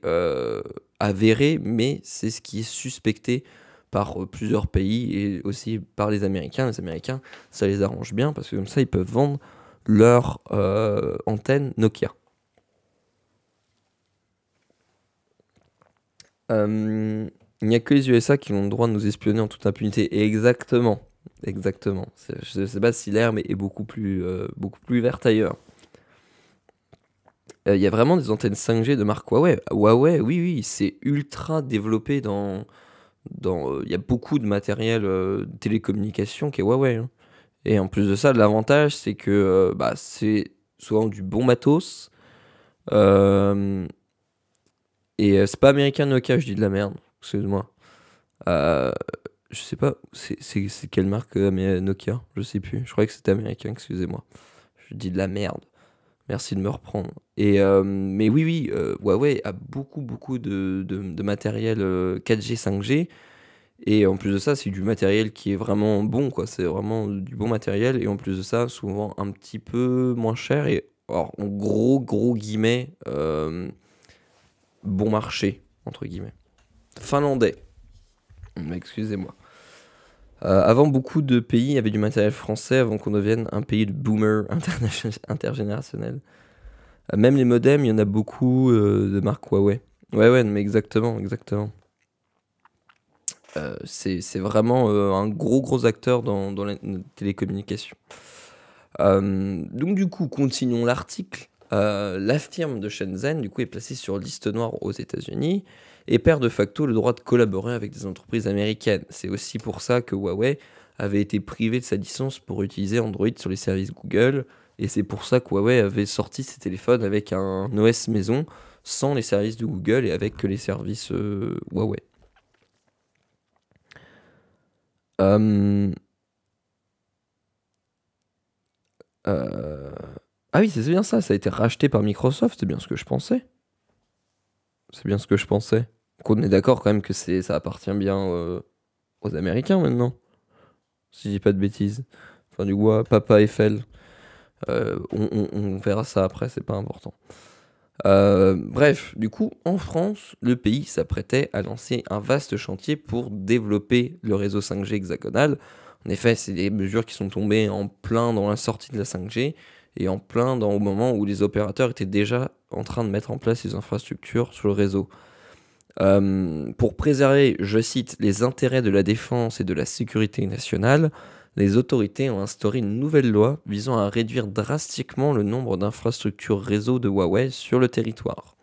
avéré, mais c'est ce qui est suspecté par plusieurs pays et aussi par les Américains. Les Américains, ça les arrange bien parce que comme ça, ils peuvent vendre leur antenne Nokia. Il n'y a que les USA qui ont le droit de nous espionner en toute impunité. Et exactement. Je ne sais pas si l'herbe est beaucoup plus verte ailleurs. Il y a vraiment des antennes 5G de marque Huawei. Huawei, oui, c'est ultra développé il y a beaucoup de matériel de télécommunication qui est Huawei. Hein. Et en plus de ça, l'avantage, c'est que c'est souvent du bon matos. Et c'est pas américain Nokia, je dis de la merde. Excuse-moi. Je sais pas, c'est quelle marque Nokia? Je sais plus. Je croyais que c'était américain, excusez-moi. Je dis de la merde. Merci de me reprendre. Mais oui, Huawei a beaucoup de matériel 4G, 5G. Et en plus de ça, c'est du matériel qui est vraiment bon, quoi. C'est vraiment du bon matériel. Et en plus de ça, souvent un petit peu moins cher. Et alors, en gros guillemets, bon marché, entre guillemets. Finlandais. Excusez-moi. Avant, beaucoup de pays avaient du matériel français avant qu'on devienne un pays de boomers intergénérationnel. Même les modems, il y en a beaucoup de marque Huawei. Ouais, mais exactement. C'est vraiment un gros acteur dans la télécommunication. Donc du coup, continuons l'article. La firme de Shenzhen, du coup, est placée sur liste noire aux États-Unis et perd de facto le droit de collaborer avec des entreprises américaines. C'est aussi pour ça que Huawei avait été privé de sa licence pour utiliser Android sur les services Google, et c'est pour ça que Huawei avait sorti ses téléphones avec un OS maison, sans les services de Google et avec que les services Huawei. Ah oui, c'est bien ça a été racheté par Microsoft, c'est bien ce que je pensais. Qu'on est d'accord quand même que ça appartient bien aux Américains maintenant, si je dis pas de bêtises. Enfin du coup, Papa Eiffel, on verra ça après, c'est pas important. Bref, du coup, en France, le pays s'apprêtait à lancer un vaste chantier pour développer le réseau 5G hexagonal En effet, c'est des mesures qui sont tombées en plein dans la sortie de la 5G et en plein au moment où les opérateurs étaient déjà en train de mettre en place les infrastructures sur le réseau. Pour préserver, je cite, les intérêts de la défense et de la sécurité nationale, les autorités ont instauré une nouvelle loi visant à réduire drastiquement le nombre d'infrastructures réseau de Huawei sur le territoire.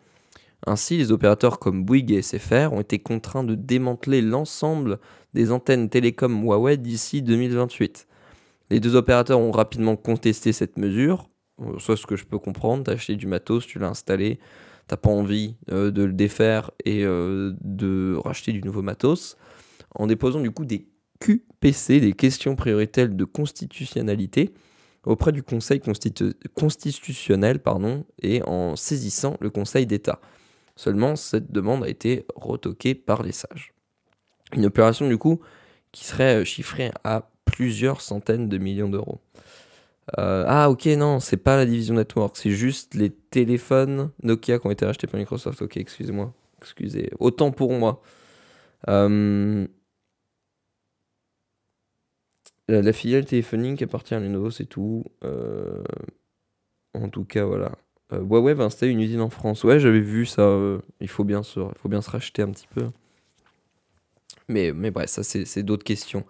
Ainsi, les opérateurs comme Bouygues et SFR ont été contraints de démanteler l'ensemble des antennes télécom Huawei d'ici 2028. Les deux opérateurs ont rapidement contesté cette mesure, soit ce que je peux comprendre, t'as acheté du matos, tu l'as installé, t'as pas envie de le défaire et de racheter du nouveau matos, en déposant du coup des QPC, des questions prioritaires de constitutionnalité, auprès du Conseil constitutionnel et en saisissant le Conseil d'État. Seulement, cette demande a été retoquée par les sages. Une opération du coup qui serait chiffrée à plusieurs centaines de millions d'euros. Ah ok, non, c'est pas la division Network, c'est juste les téléphones Nokia qui ont été rachetés par Microsoft. Ok, excusez-moi, autant pour moi. La filiale téléphonique appartient à Lenovo, c'est tout. En tout cas, voilà. Huawei va installer une usine en France. Ouais, j'avais vu ça. Il faut bien se racheter un petit peu. Mais bref, ça c'est d'autres questions.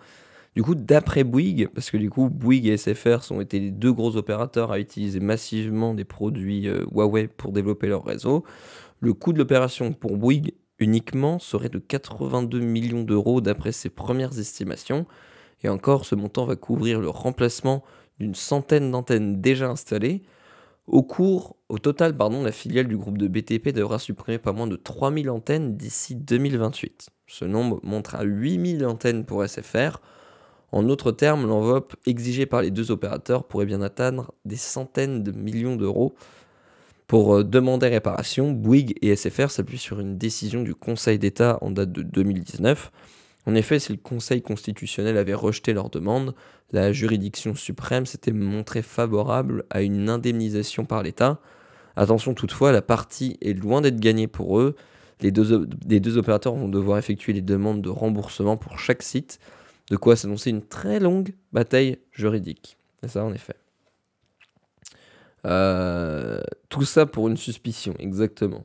Du coup, d'après Bouygues, parce que du coup, Bouygues et SFR ont été les deux gros opérateurs à utiliser massivement des produits Huawei pour développer leur réseau, le coût de l'opération pour Bouygues uniquement serait de 82 millions d'euros d'après ses premières estimations. Et encore, ce montant va couvrir le remplacement d'une centaine d'antennes déjà installées. Au total, la filiale du groupe de BTP devra supprimer pas moins de 3000 antennes d'ici 2028. Ce nombre monte à 8000 antennes pour SFR. En d'autres termes, l'enveloppe exigée par les deux opérateurs pourrait bien atteindre des centaines de millions d'euros. Pour demander réparation, Bouygues et SFR s'appuient sur une décision du Conseil d'État en date de 2019. En effet, si le Conseil constitutionnel avait rejeté leur demande, la juridiction suprême s'était montrée favorable à une indemnisation par l'État. Attention toutefois, la partie est loin d'être gagnée pour eux. Les deux opérateurs vont devoir effectuer les demandes de remboursement pour chaque site, de quoi s'annoncer une très longue bataille juridique. C'est ça en effet. Tout ça pour une suspicion, exactement.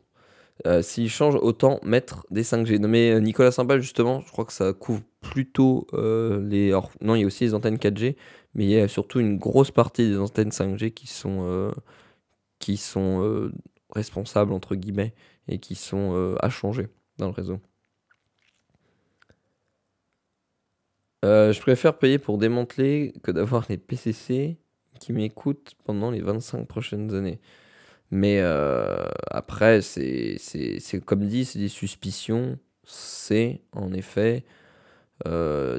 S'ils changent, autant mettre des 5G. Non mais Nicolas Saint-Pal, justement, je crois que ça couvre plutôt les... Alors, non, il y a aussi les antennes 4G, mais il y a surtout une grosse partie des antennes 5G qui sont responsables, entre guillemets, et qui sont à changer dans le réseau. Je préfère payer pour démanteler que d'avoir les PCC qui m'écoutent pendant les 25 prochaines années. Mais après, c'est comme dit, c'est des suspicions. C'est en effet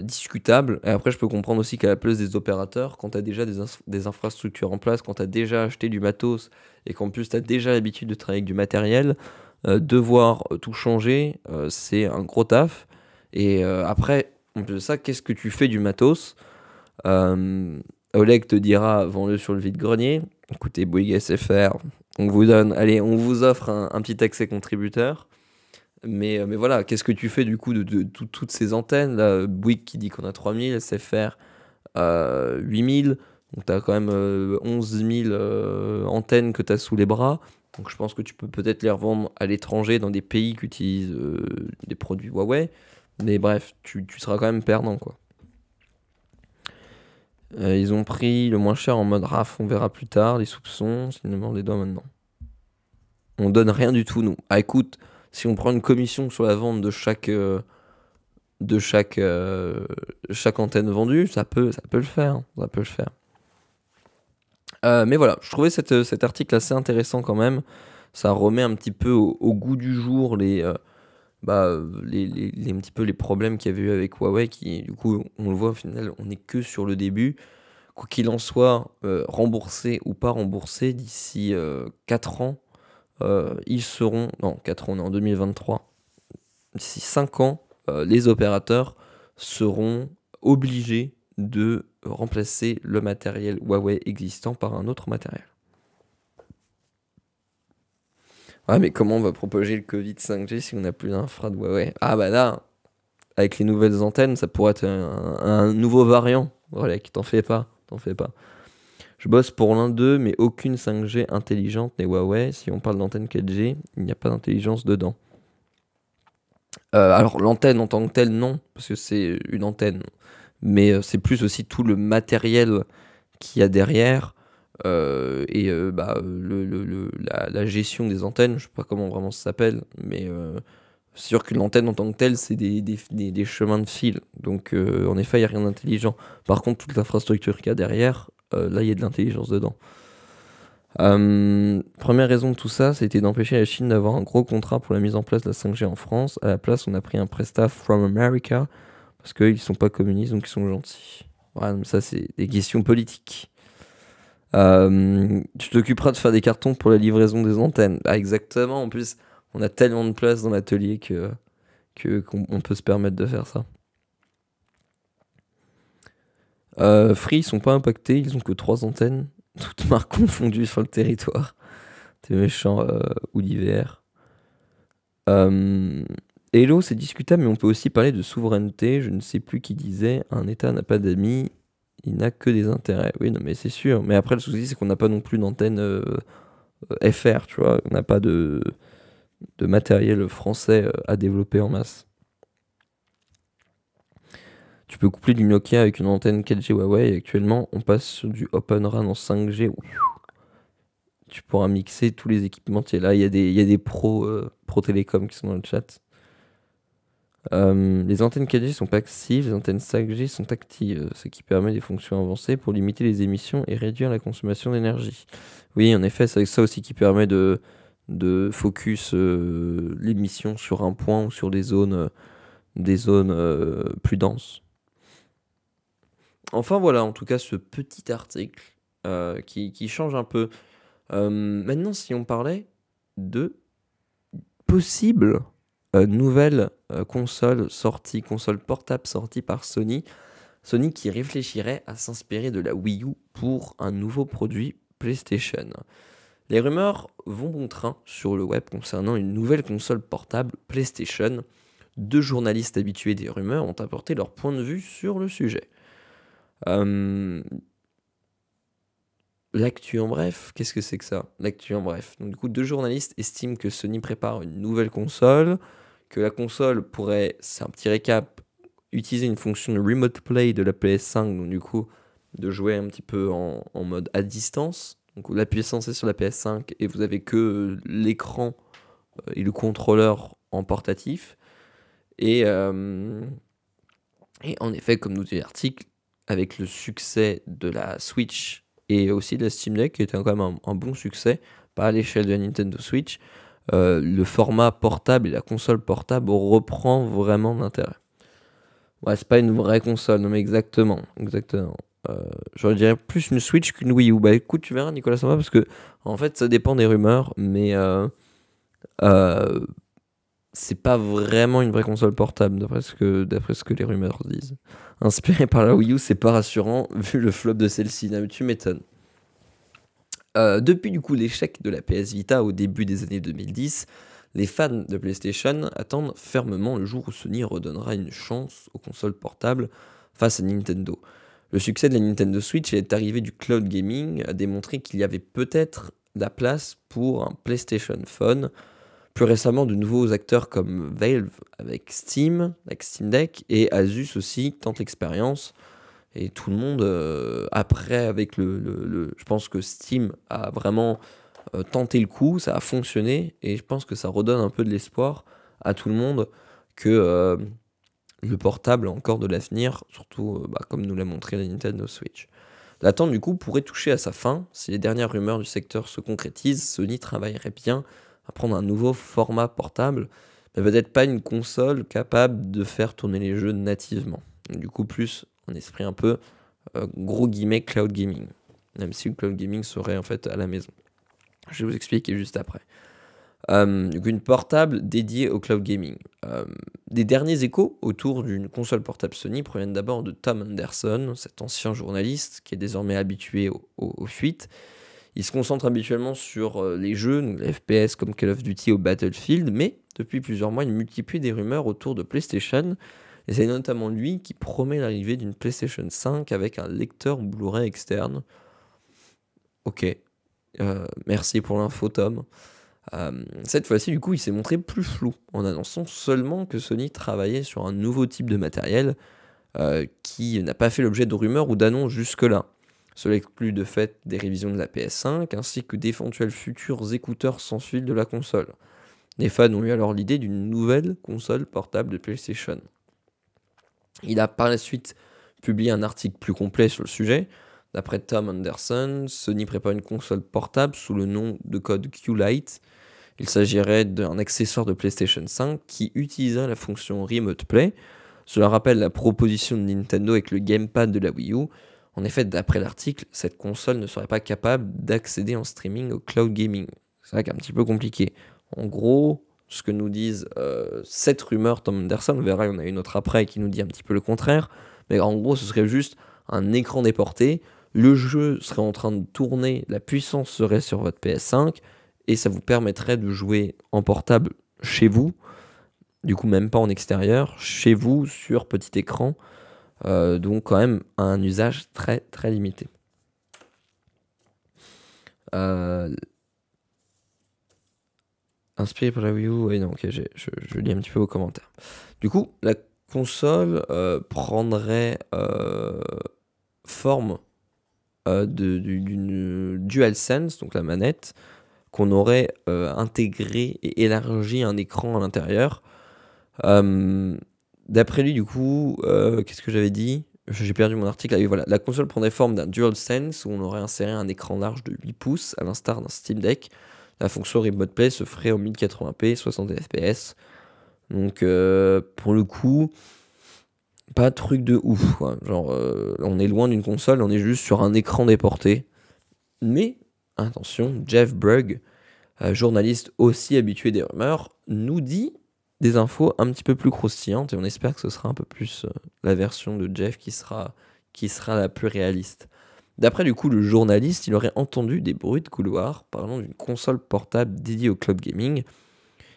discutable. Et après, je peux comprendre aussi qu'à la place des opérateurs, quand tu as déjà des infrastructures en place, quand tu as déjà acheté du matos et qu'en plus tu as déjà l'habitude de travailler avec du matériel, devoir tout changer, c'est un gros taf. Et après, en plus de ça, qu'est-ce que tu fais du matos? Oleg te dira, vends-le sur le vide-grenier. Écoutez, Bouygues SFR, on vous offre un petit accès contributeur. Mais voilà, qu'est-ce que tu fais du coup de toutes ces antennes là, Bouygues qui dit qu'on a 3000, SFR 8000, donc tu as quand même 11 000 antennes que tu as sous les bras. Donc je pense que tu peux peut-être les revendre à l'étranger dans des pays qui utilisent des produits Huawei. Mais bref, tu seras quand même perdant quoi. Ils ont pris le moins cher en mode RAF, on verra plus tard, les soupçons, s'ils nous mordent les doigts maintenant. On donne rien du tout, nous. Ah écoute, si on prend une commission sur la vente de chaque antenne vendue, ça peut le faire. Ça peut le faire. Mais voilà, je trouvais cet article assez intéressant quand même. Ça remet un petit peu au goût du jour les un petit peu les problèmes qu'il y avait eu avec Huawei, qui du coup on le voit au final on n'est que sur le début. Quoi qu'il en soit, remboursé ou pas remboursé, d'ici 4 ans, ils seront... Non, 4 ans, on est en 2023. D'ici 5 ans, les opérateurs seront obligés de remplacer le matériel Huawei existant par un autre matériel. Ah mais comment on va propager le Covid 5G si on n'a plus d'infra de Huawei? Ah bah là, avec les nouvelles antennes, ça pourrait être un nouveau variant. Voilà, t'en fais pas, t'en fais pas. Je bosse pour l'un d'eux, mais aucune 5G intelligente n'est Huawei. Si on parle d'antenne 4G, il n'y a pas d'intelligence dedans. Alors l'antenne en tant que telle, non, parce que c'est une antenne. Mais c'est plus aussi tout le matériel qu'il y a derrière et la gestion des antennes. Je sais pas comment vraiment ça s'appelle, mais c'est sûr que l'antenne en tant que telle, c'est des chemins de fil. Donc en effet, il n'y a rien d'intelligent. Par contre, toute l'infrastructure qu'il y a derrière, là, il y a de l'intelligence dedans. Première raison de tout ça, c'était d'empêcher la Chine d'avoir un gros contrat pour la mise en place de la 5G en France. À la place, on a pris un prestat from America parce qu'ils sont pas communistes, donc ils sont gentils. Voilà, donc ça, c'est des questions politiques. Tu t'occuperas de faire des cartons pour la livraison des antennes. Ah, exactement. En plus, on a tellement de place dans l'atelier qu'on peut se permettre de faire ça. Free, ils sont pas impactés, ils ont que 3 antennes, toutes marques confondues sur le territoire. T'es méchant, Olivier. Hello, c'est discutable, mais on peut aussi parler de souveraineté. Je ne sais plus qui disait, un État n'a pas d'amis, il n'a que des intérêts. Oui, non, mais c'est sûr. Mais après, le souci, c'est qu'on n'a pas non plus d'antenne FR, tu vois. On n'a pas de matériel français à développer en masse. Tu peux coupler du Nokia avec une antenne 4G Huawei et actuellement on passe sur du Open RAN en 5G. Tu pourras mixer tous les équipementiers. Là, il y a des pros télécom qui sont dans le chat. Les antennes 4G sont pas actives, les antennes 5G sont actives, ce qui permet des fonctions avancées pour limiter les émissions et réduire la consommation d'énergie. Oui, en effet, c'est ça aussi qui permet de focus l'émission sur un point ou sur des zones plus denses. Enfin voilà, en tout cas, ce petit article qui change un peu. Maintenant, si on parlait de possibles nouvelles consoles portable sorties par Sony qui réfléchirait à s'inspirer de la Wii U pour un nouveau produit PlayStation. Les rumeurs vont bon train sur le web concernant une nouvelle console portable PlayStation. 2 journalistes habitués des rumeurs ont apporté leur point de vue sur le sujet. L'actu en bref, qu'est-ce que c'est que ça? L'actu en bref. Donc du coup, 2 journalistes estiment que Sony prépare une nouvelle console, que la console pourrait, c'est un petit récap, utiliser une fonction de remote play de la PS5, donc du coup, de jouer un petit peu en mode à distance. Donc la puissance est sur la PS5 et vous avez que l'écran et le contrôleur en portatif. Et en effet, comme nous dit l'article, avec le succès de la Switch et aussi de la Steam Deck, qui était quand même un bon succès, pas à l'échelle de la Nintendo Switch, le format portable et la console portable reprend vraiment d'intérêt. Ouais, c'est pas une vraie console, non mais exactement. Je dirais plus une Switch qu'une Wii U. Bah écoute, tu verras Nicolas Samba, parce que en fait ça dépend des rumeurs, mais c'est pas vraiment une vraie console portable, d'après ce que les rumeurs disent. Inspiré par la Wii U, c'est pas rassurant, vu le flop de celle-ci, non, mais tu m'étonnes. Depuis du coup l'échec de la PS Vita au début des années 2010, les fans de PlayStation attendent fermement le jour où Sony redonnera une chance aux consoles portables face à Nintendo. Le succès de la Nintendo Switch et l'arrivée du cloud gaming a démontré qu'il y avait peut-être la place pour un PlayStation Phone. Plus récemment, de nouveaux acteurs comme Valve avec Steam Deck, et Asus aussi tentent l'expérience. Et tout le monde, après, avec je pense que Steam a vraiment tenté le coup, ça a fonctionné, et je pense que ça redonne un peu de l'espoir à tout le monde que le portable a encore de l'avenir, surtout comme nous l'a montré la Nintendo Switch. L'attente du coup pourrait toucher à sa fin. Si les dernières rumeurs du secteur se concrétisent, Sony travaillerait bien à prendre un nouveau format portable, mais peut-être pas une console capable de faire tourner les jeux nativement. Donc, du coup, plus un esprit un peu gros guillemets cloud gaming, même si le cloud gaming serait en fait à la maison. Je vais vous expliquer juste après. Donc une portable dédiée au cloud gaming. Des derniers échos autour d'une console portable Sony proviennent d'abord de Tom Anderson, cet ancien journaliste qui est désormais habitué aux fuites. Il se concentre habituellement sur les jeux, donc les FPS comme Call of Duty ou Battlefield, mais depuis plusieurs mois, il multiplie des rumeurs autour de PlayStation Et c'est notamment lui qui promet l'arrivée d'une PlayStation 5 avec un lecteur Blu-ray externe. Ok, merci pour l'info Tom. Cette fois-ci, du coup, il s'est montré plus flou en annonçant seulement que Sony travaillait sur un nouveau type de matériel qui n'a pas fait l'objet de rumeurs ou d'annonces jusque-là. Cela exclut de fait des révisions de la PS5 ainsi que d'éventuels futurs écouteurs sans fil de la console. Les fans ont eu alors l'idée d'une nouvelle console portable de PlayStation. Il a par la suite publié un article plus complet sur le sujet. D'après Tom Anderson, Sony prépare une console portable sous le nom de code Q-Lite. Il s'agirait d'un accessoire de PlayStation 5 qui utiliserait la fonction Remote Play. Cela rappelle la proposition de Nintendo avec le gamepad de la Wii U. En effet, d'après l'article, cette console ne serait pas capable d'accéder en streaming au cloud gaming. C'est vrai qu'un petit peu compliqué. En gros, ce que nous disent cette rumeur Tom Anderson, on verra, il y en a une autre après qui nous dit un petit peu le contraire, mais en gros, ce serait juste un écran déporté, le jeu serait en train de tourner, la puissance serait sur votre PS5, et ça vous permettrait de jouer en portable chez vous, du coup même pas en extérieur, chez vous sur petit écran, donc quand même un usage très très limité. Inspiré par la Wii U, oui non, ok, je lis un petit peu vos commentaires. Du coup, la console prendrait forme d'une DualSense, donc la manette, qu'on aurait intégré et élargi un écran à l'intérieur. D'après lui, du coup, qu'est-ce que j'avais dit? J'ai perdu mon article. Ah oui, voilà. La console prendrait forme d'un DualSense où on aurait inséré un écran large de 8 pouces, à l'instar d'un Steam Deck. La fonction Remote Play se ferait en 1080p, 60 fps. Donc, pour le coup, pas de truc de ouf, quoi. Genre, on est loin d'une console, on est juste sur un écran déporté. Mais, attention, Jeff Brugg, journaliste aussi habitué des rumeurs, nous dit des infos un petit peu plus croustillantes et on espère que ce sera un peu plus la version de Jeff qui sera la plus réaliste. D'après du coup le journaliste, il aurait entendu des bruits de couloir parlant d'une console portable dédiée au cloud gaming.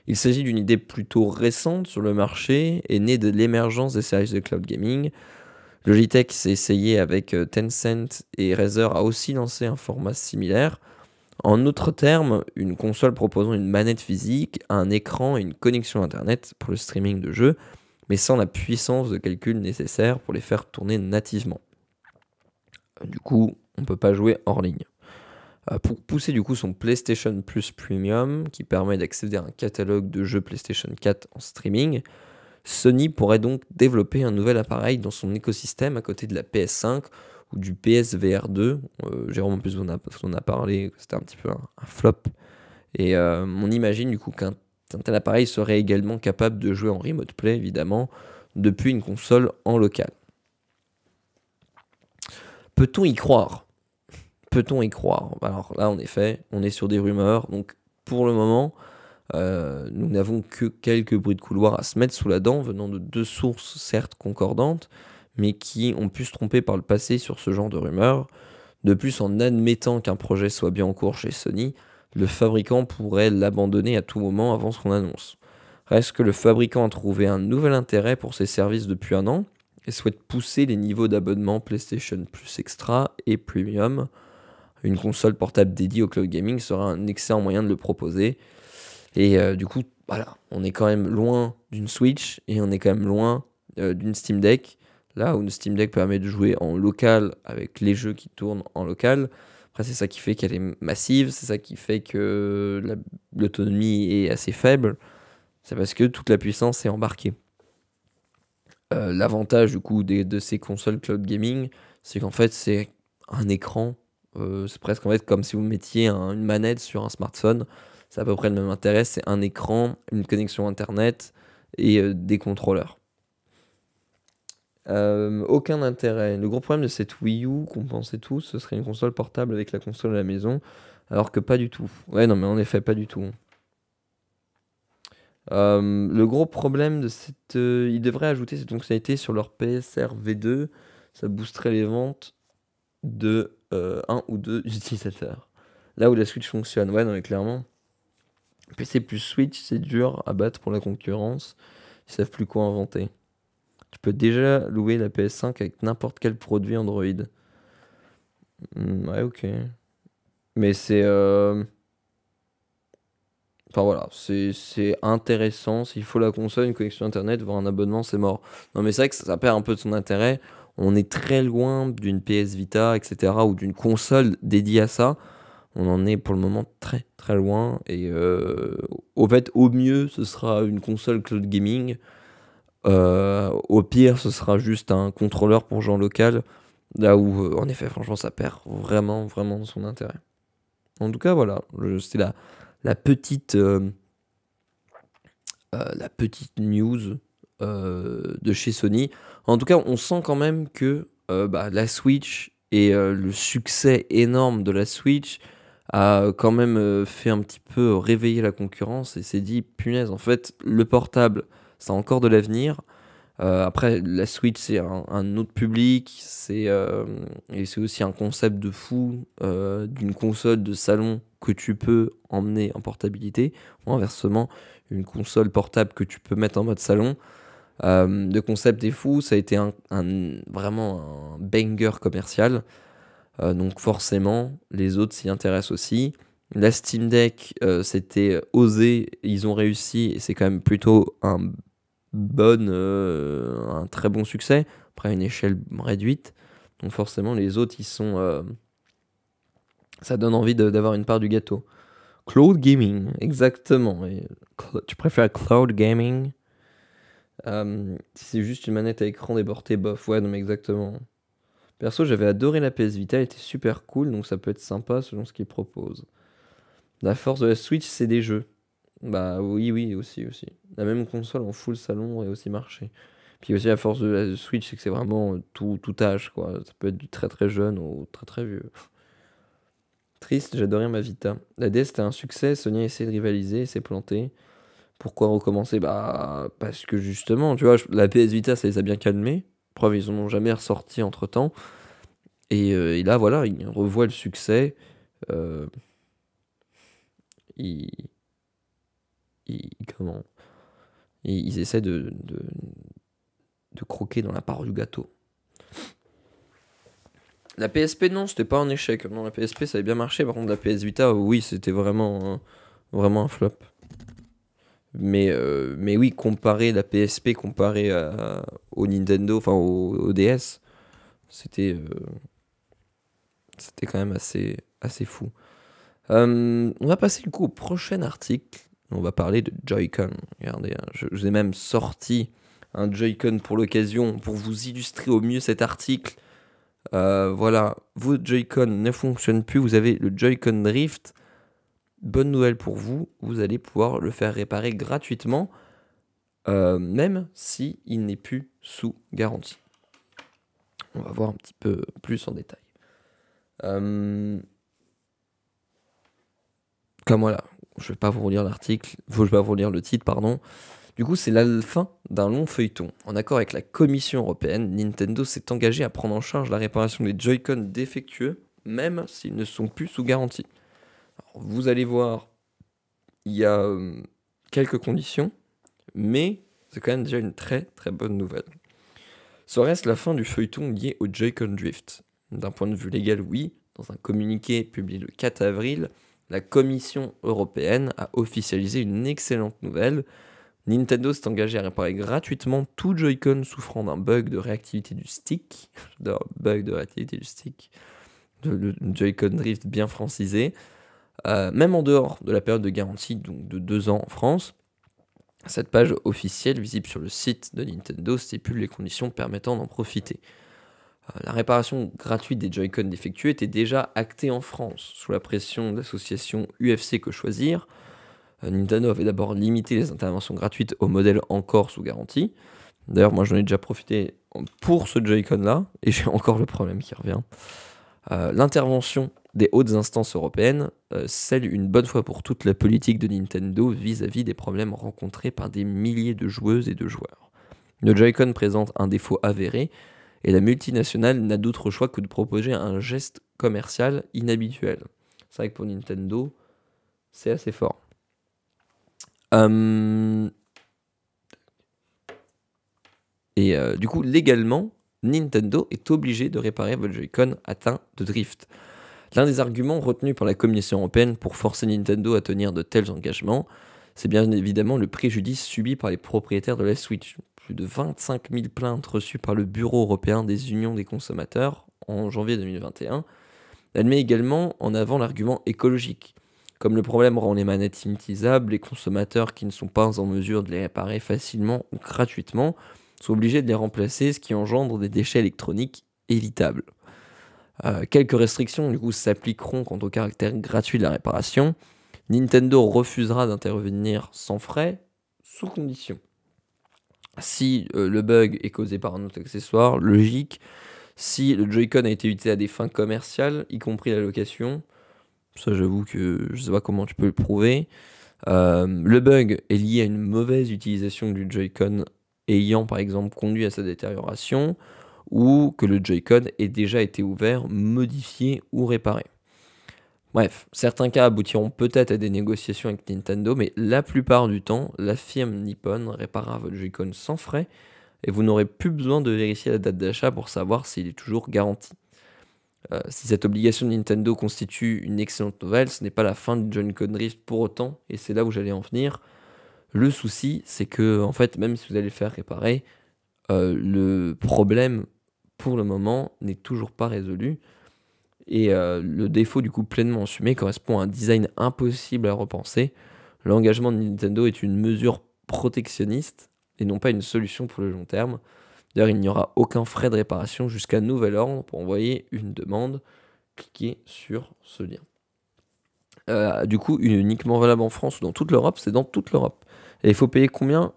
Il s'agit d'une idée plutôt récente sur le marché et née de l'émergence des services de cloud gaming. Logitech s'est essayé avec Tencent et Razer a aussi lancé un format similaire. En autres termes, une console proposant une manette physique, un écran et une connexion internet pour le streaming de jeux, mais sans la puissance de calcul nécessaire pour les faire tourner nativement. Du coup, on ne peut pas jouer hors ligne. Pour pousser du coup son PlayStation Plus Premium, qui permet d'accéder à un catalogue de jeux PlayStation 4 en streaming, Sony pourrait donc développer un nouvel appareil dans son écosystème à côté de la PS5 ou du PSVR 2. Jérôme en plus vous en a parlé, c'était un petit peu un flop. Et on imagine du coup qu'un tel appareil serait également capable de jouer en remote play, évidemment, depuis une console en local. Peut-on y croire? Peut-on y croire? Alors là, en effet, on est sur des rumeurs. Donc pour le moment, nous n'avons que quelques bruits de couloir à se mettre sous la dent, venant de deux sources certes concordantes, mais qui ont pu se tromper par le passé sur ce genre de rumeurs. De plus, en admettant qu'un projet soit bien en cours chez Sony, le fabricant pourrait l'abandonner à tout moment avant son annonce. Reste que le fabricant a trouvé un nouvel intérêt pour ses services depuis un an et souhaite pousser les niveaux d'abonnement PlayStation Plus Extra et Premium. Une console portable dédiée au cloud gaming sera un excellent moyen de le proposer. Et du coup, voilà, on est quand même loin d'une Switch et on est quand même loin d'une Steam Deck. Là où une Steam Deck permet de jouer en local avec les jeux qui tournent en local. Après, c'est ça qui fait qu'elle est massive, c'est ça qui fait que l'autonomie est assez faible. C'est parce que toute la puissance est embarquée. L'avantage du coup de ces consoles cloud gaming, c'est qu'en fait c'est un écran. C'est presque en fait comme si vous mettiez une manette sur un smartphone. C'est à peu près le même intérêt, c'est un écran, une connexion internet et des contrôleurs. Aucun intérêt. Le gros problème de cette Wii U qu'on pensait tous, ce serait une console portable avec la console à la maison, alors que pas du tout. Ouais, non, mais en effet, pas du tout. Le gros problème de cette... ils devraient ajouter cette fonctionnalité sur leur PSR V2, ça boosterait les ventes de 1 ou 2 utilisateurs. Là où la Switch fonctionne, ouais, non, mais clairement. PC plus Switch, c'est dur à battre pour la concurrence. Ils savent plus quoi inventer. peux déjà louer la PS5 avec n'importe quel produit Android. Ouais, ok. Mais c'est... Enfin voilà, c'est intéressant. S'il faut la console, une connexion internet, voire un abonnement, c'est mort. Non mais c'est vrai que ça perd un peu de son intérêt. On est très loin d'une PS Vita, etc. ou d'une console dédiée à ça. On en est pour le moment très très loin. Et au fait, au mieux, ce sera une console cloud gaming. Au pire, ce sera juste un contrôleur pour jouer en local. Là où, en effet, franchement, ça perd vraiment, vraiment de son intérêt. En tout cas, voilà, c'était la petite, la petite news de chez Sony. En tout cas, on sent quand même que la Switch et le succès énorme de la Switch a quand même fait un petit peu réveiller la concurrence et s'est dit, punaise, en fait, le portable, ça a encore de l'avenir. Après, la Switch, c'est un autre public, et c'est aussi un concept de fou d'une console de salon que tu peux emmener en portabilité, ou inversement, une console portable que tu peux mettre en mode salon. Le concept est fou, ça a été vraiment un banger commercial, donc forcément, les autres s'y intéressent aussi. La Steam Deck, c'était osé, ils ont réussi, et c'est quand même plutôt un très bon succès, après à une échelle réduite. Donc forcément, les autres, ça donne envie d'avoir une part du gâteau. Cloud gaming, exactement. Et, tu préfères cloud gaming si c'est juste une manette à écran déporté, bof. Ouais, non, mais exactement. Perso, j'avais adoré la PS Vita, elle était super cool, donc ça peut être sympa selon ce qu'ils proposent. La force de la Switch, c'est des jeux. Bah oui, oui, aussi, aussi. La même console en full salon aurait aussi marché. Puis aussi la force de la Switch, c'est que c'est vraiment tout âge, quoi. Ça peut être du très très jeune au très très vieux. Triste, j'adorais ma Vita. La DS c'était un succès, Sony a essayé de rivaliser, et s'est planté. Pourquoi recommencer? Bah parce que justement, tu vois, la PS Vita ça les a bien calmés. Preuve, ils en ont jamais ressorti entre temps. Et là, voilà, ils revoient le succès. Euh, ils, comment? Ils essaient de croquer dans la part du gâteau. La PSP, non, c'était pas un échec. Non, la PSP, ça avait bien marché. Par contre, la PS Vita, oui, c'était vraiment un flop. Mais oui, comparer la PSP comparé au Nintendo, enfin au DS, c'était c'était quand même assez fou. On va passer du coup au prochain article. On va parler de Joy-Con. Regardez, hein, je vous ai même sorti un Joy-Con pour l'occasion, pour vous illustrer au mieux cet article. Voilà, vos Joy-Con ne fonctionnent plus, vous avez le Joy-Con Drift. Bonne nouvelle pour vous, vous allez pouvoir le faire réparer gratuitement, même si il n'est plus sous garantie. On va voir un petit peu plus en détail. Comme voilà, je vais pas vous relire l'article, je vais pas vous lire le titre, pardon. Du coup, c'est la fin d'un long feuilleton. En accord avec la Commission européenne, Nintendo s'est engagé à prendre en charge la réparation des Joy-Con défectueux, même s'ils ne sont plus sous garantie. Alors, vous allez voir, il y a quelques conditions, mais c'est quand même déjà une très très bonne nouvelle. Serait-ce la fin du feuilleton lié au Joy-Con Drift? D'un point de vue légal, oui. Dans un communiqué publié le 4 avril, la Commission européenne a officialisé une excellente nouvelle. Nintendo s'est engagé à réparer gratuitement tout Joy-Con souffrant d'un bug de réactivité du stick. J'adore le bug de réactivité du stick. Le Joy-Con Drift bien francisé. Même en dehors de la période de garantie, donc de 2 ans en France. Cette page officielle, visible sur le site de Nintendo, stipule les conditions permettant d'en profiter. La réparation gratuite des Joy-Con défectueux était déjà actée en France, sous la pression de l'association UFC Que Choisir. Nintendo avait d'abord limité les interventions gratuites aux modèles encore sous garantie. D'ailleurs, moi j'en ai déjà profité pour ce Joy-Con là, et j'ai encore le problème qui revient. L'intervention des hautes instances européennes scelle une bonne fois pour toutes la politique de Nintendo vis-à-vis des problèmes rencontrés par des milliers de joueuses et de joueurs. Le Joy-Con présente un défaut avéré, et la multinationale n'a d'autre choix que de proposer un geste commercial inhabituel. C'est vrai que pour Nintendo, c'est assez fort. Et du coup, légalement, Nintendo est obligé de réparer votre Joy-Con atteint de drift. L'un des arguments retenus par la Commission européenne pour forcer Nintendo à tenir de tels engagements, c'est bien évidemment le préjudice subi par les propriétaires de la Switch. Plus de 25 000 plaintes reçues par le Bureau européen des unions des consommateurs en janvier 2021. Elle met également en avant l'argument écologique. Comme le problème rend les manettes inutilisables, les consommateurs qui ne sont pas en mesure de les réparer facilement ou gratuitement sont obligés de les remplacer, ce qui engendre des déchets électroniques évitables. Quelques restrictions du coup s'appliqueront quant au caractère gratuit de la réparation. Nintendo refusera d'intervenir sans frais, sous condition. Si le bug est causé par un autre accessoire, logique. Si le Joy-Con a été utilisé à des fins commerciales, y compris la location, ça j'avoue que je sais pas comment tu peux le prouver. Le bug est lié à une mauvaise utilisation du Joy-Con ayant par exemple conduit à sa détérioration, ou que le Joy-Con ait déjà été ouvert, modifié ou réparé. Bref, certains cas aboutiront peut-être à des négociations avec Nintendo, mais la plupart du temps, la firme Nippon réparera votre Joy-Con sans frais et vous n'aurez plus besoin de vérifier la date d'achat pour savoir s'il est toujours garanti. Si cette obligation de Nintendo constitue une excellente nouvelle, ce n'est pas la fin du Joy-Con Drift pour autant, et c'est là où j'allais en venir. Le souci, c'est que, en fait, même si vous allez le faire réparer, le problème, pour le moment, n'est toujours pas résolu. Et le défaut, du coup, pleinement assumé correspond à un design impossible à repenser. L'engagement de Nintendo est une mesure protectionniste et non pas une solution pour le long terme. D'ailleurs, il n'y aura aucun frais de réparation jusqu'à nouvel ordre. Pour envoyer une demande, cliquez sur ce lien. Du coup, uniquement valable en France ou dans toute l'Europe, c'est dans toute l'Europe. Et il faut payer combien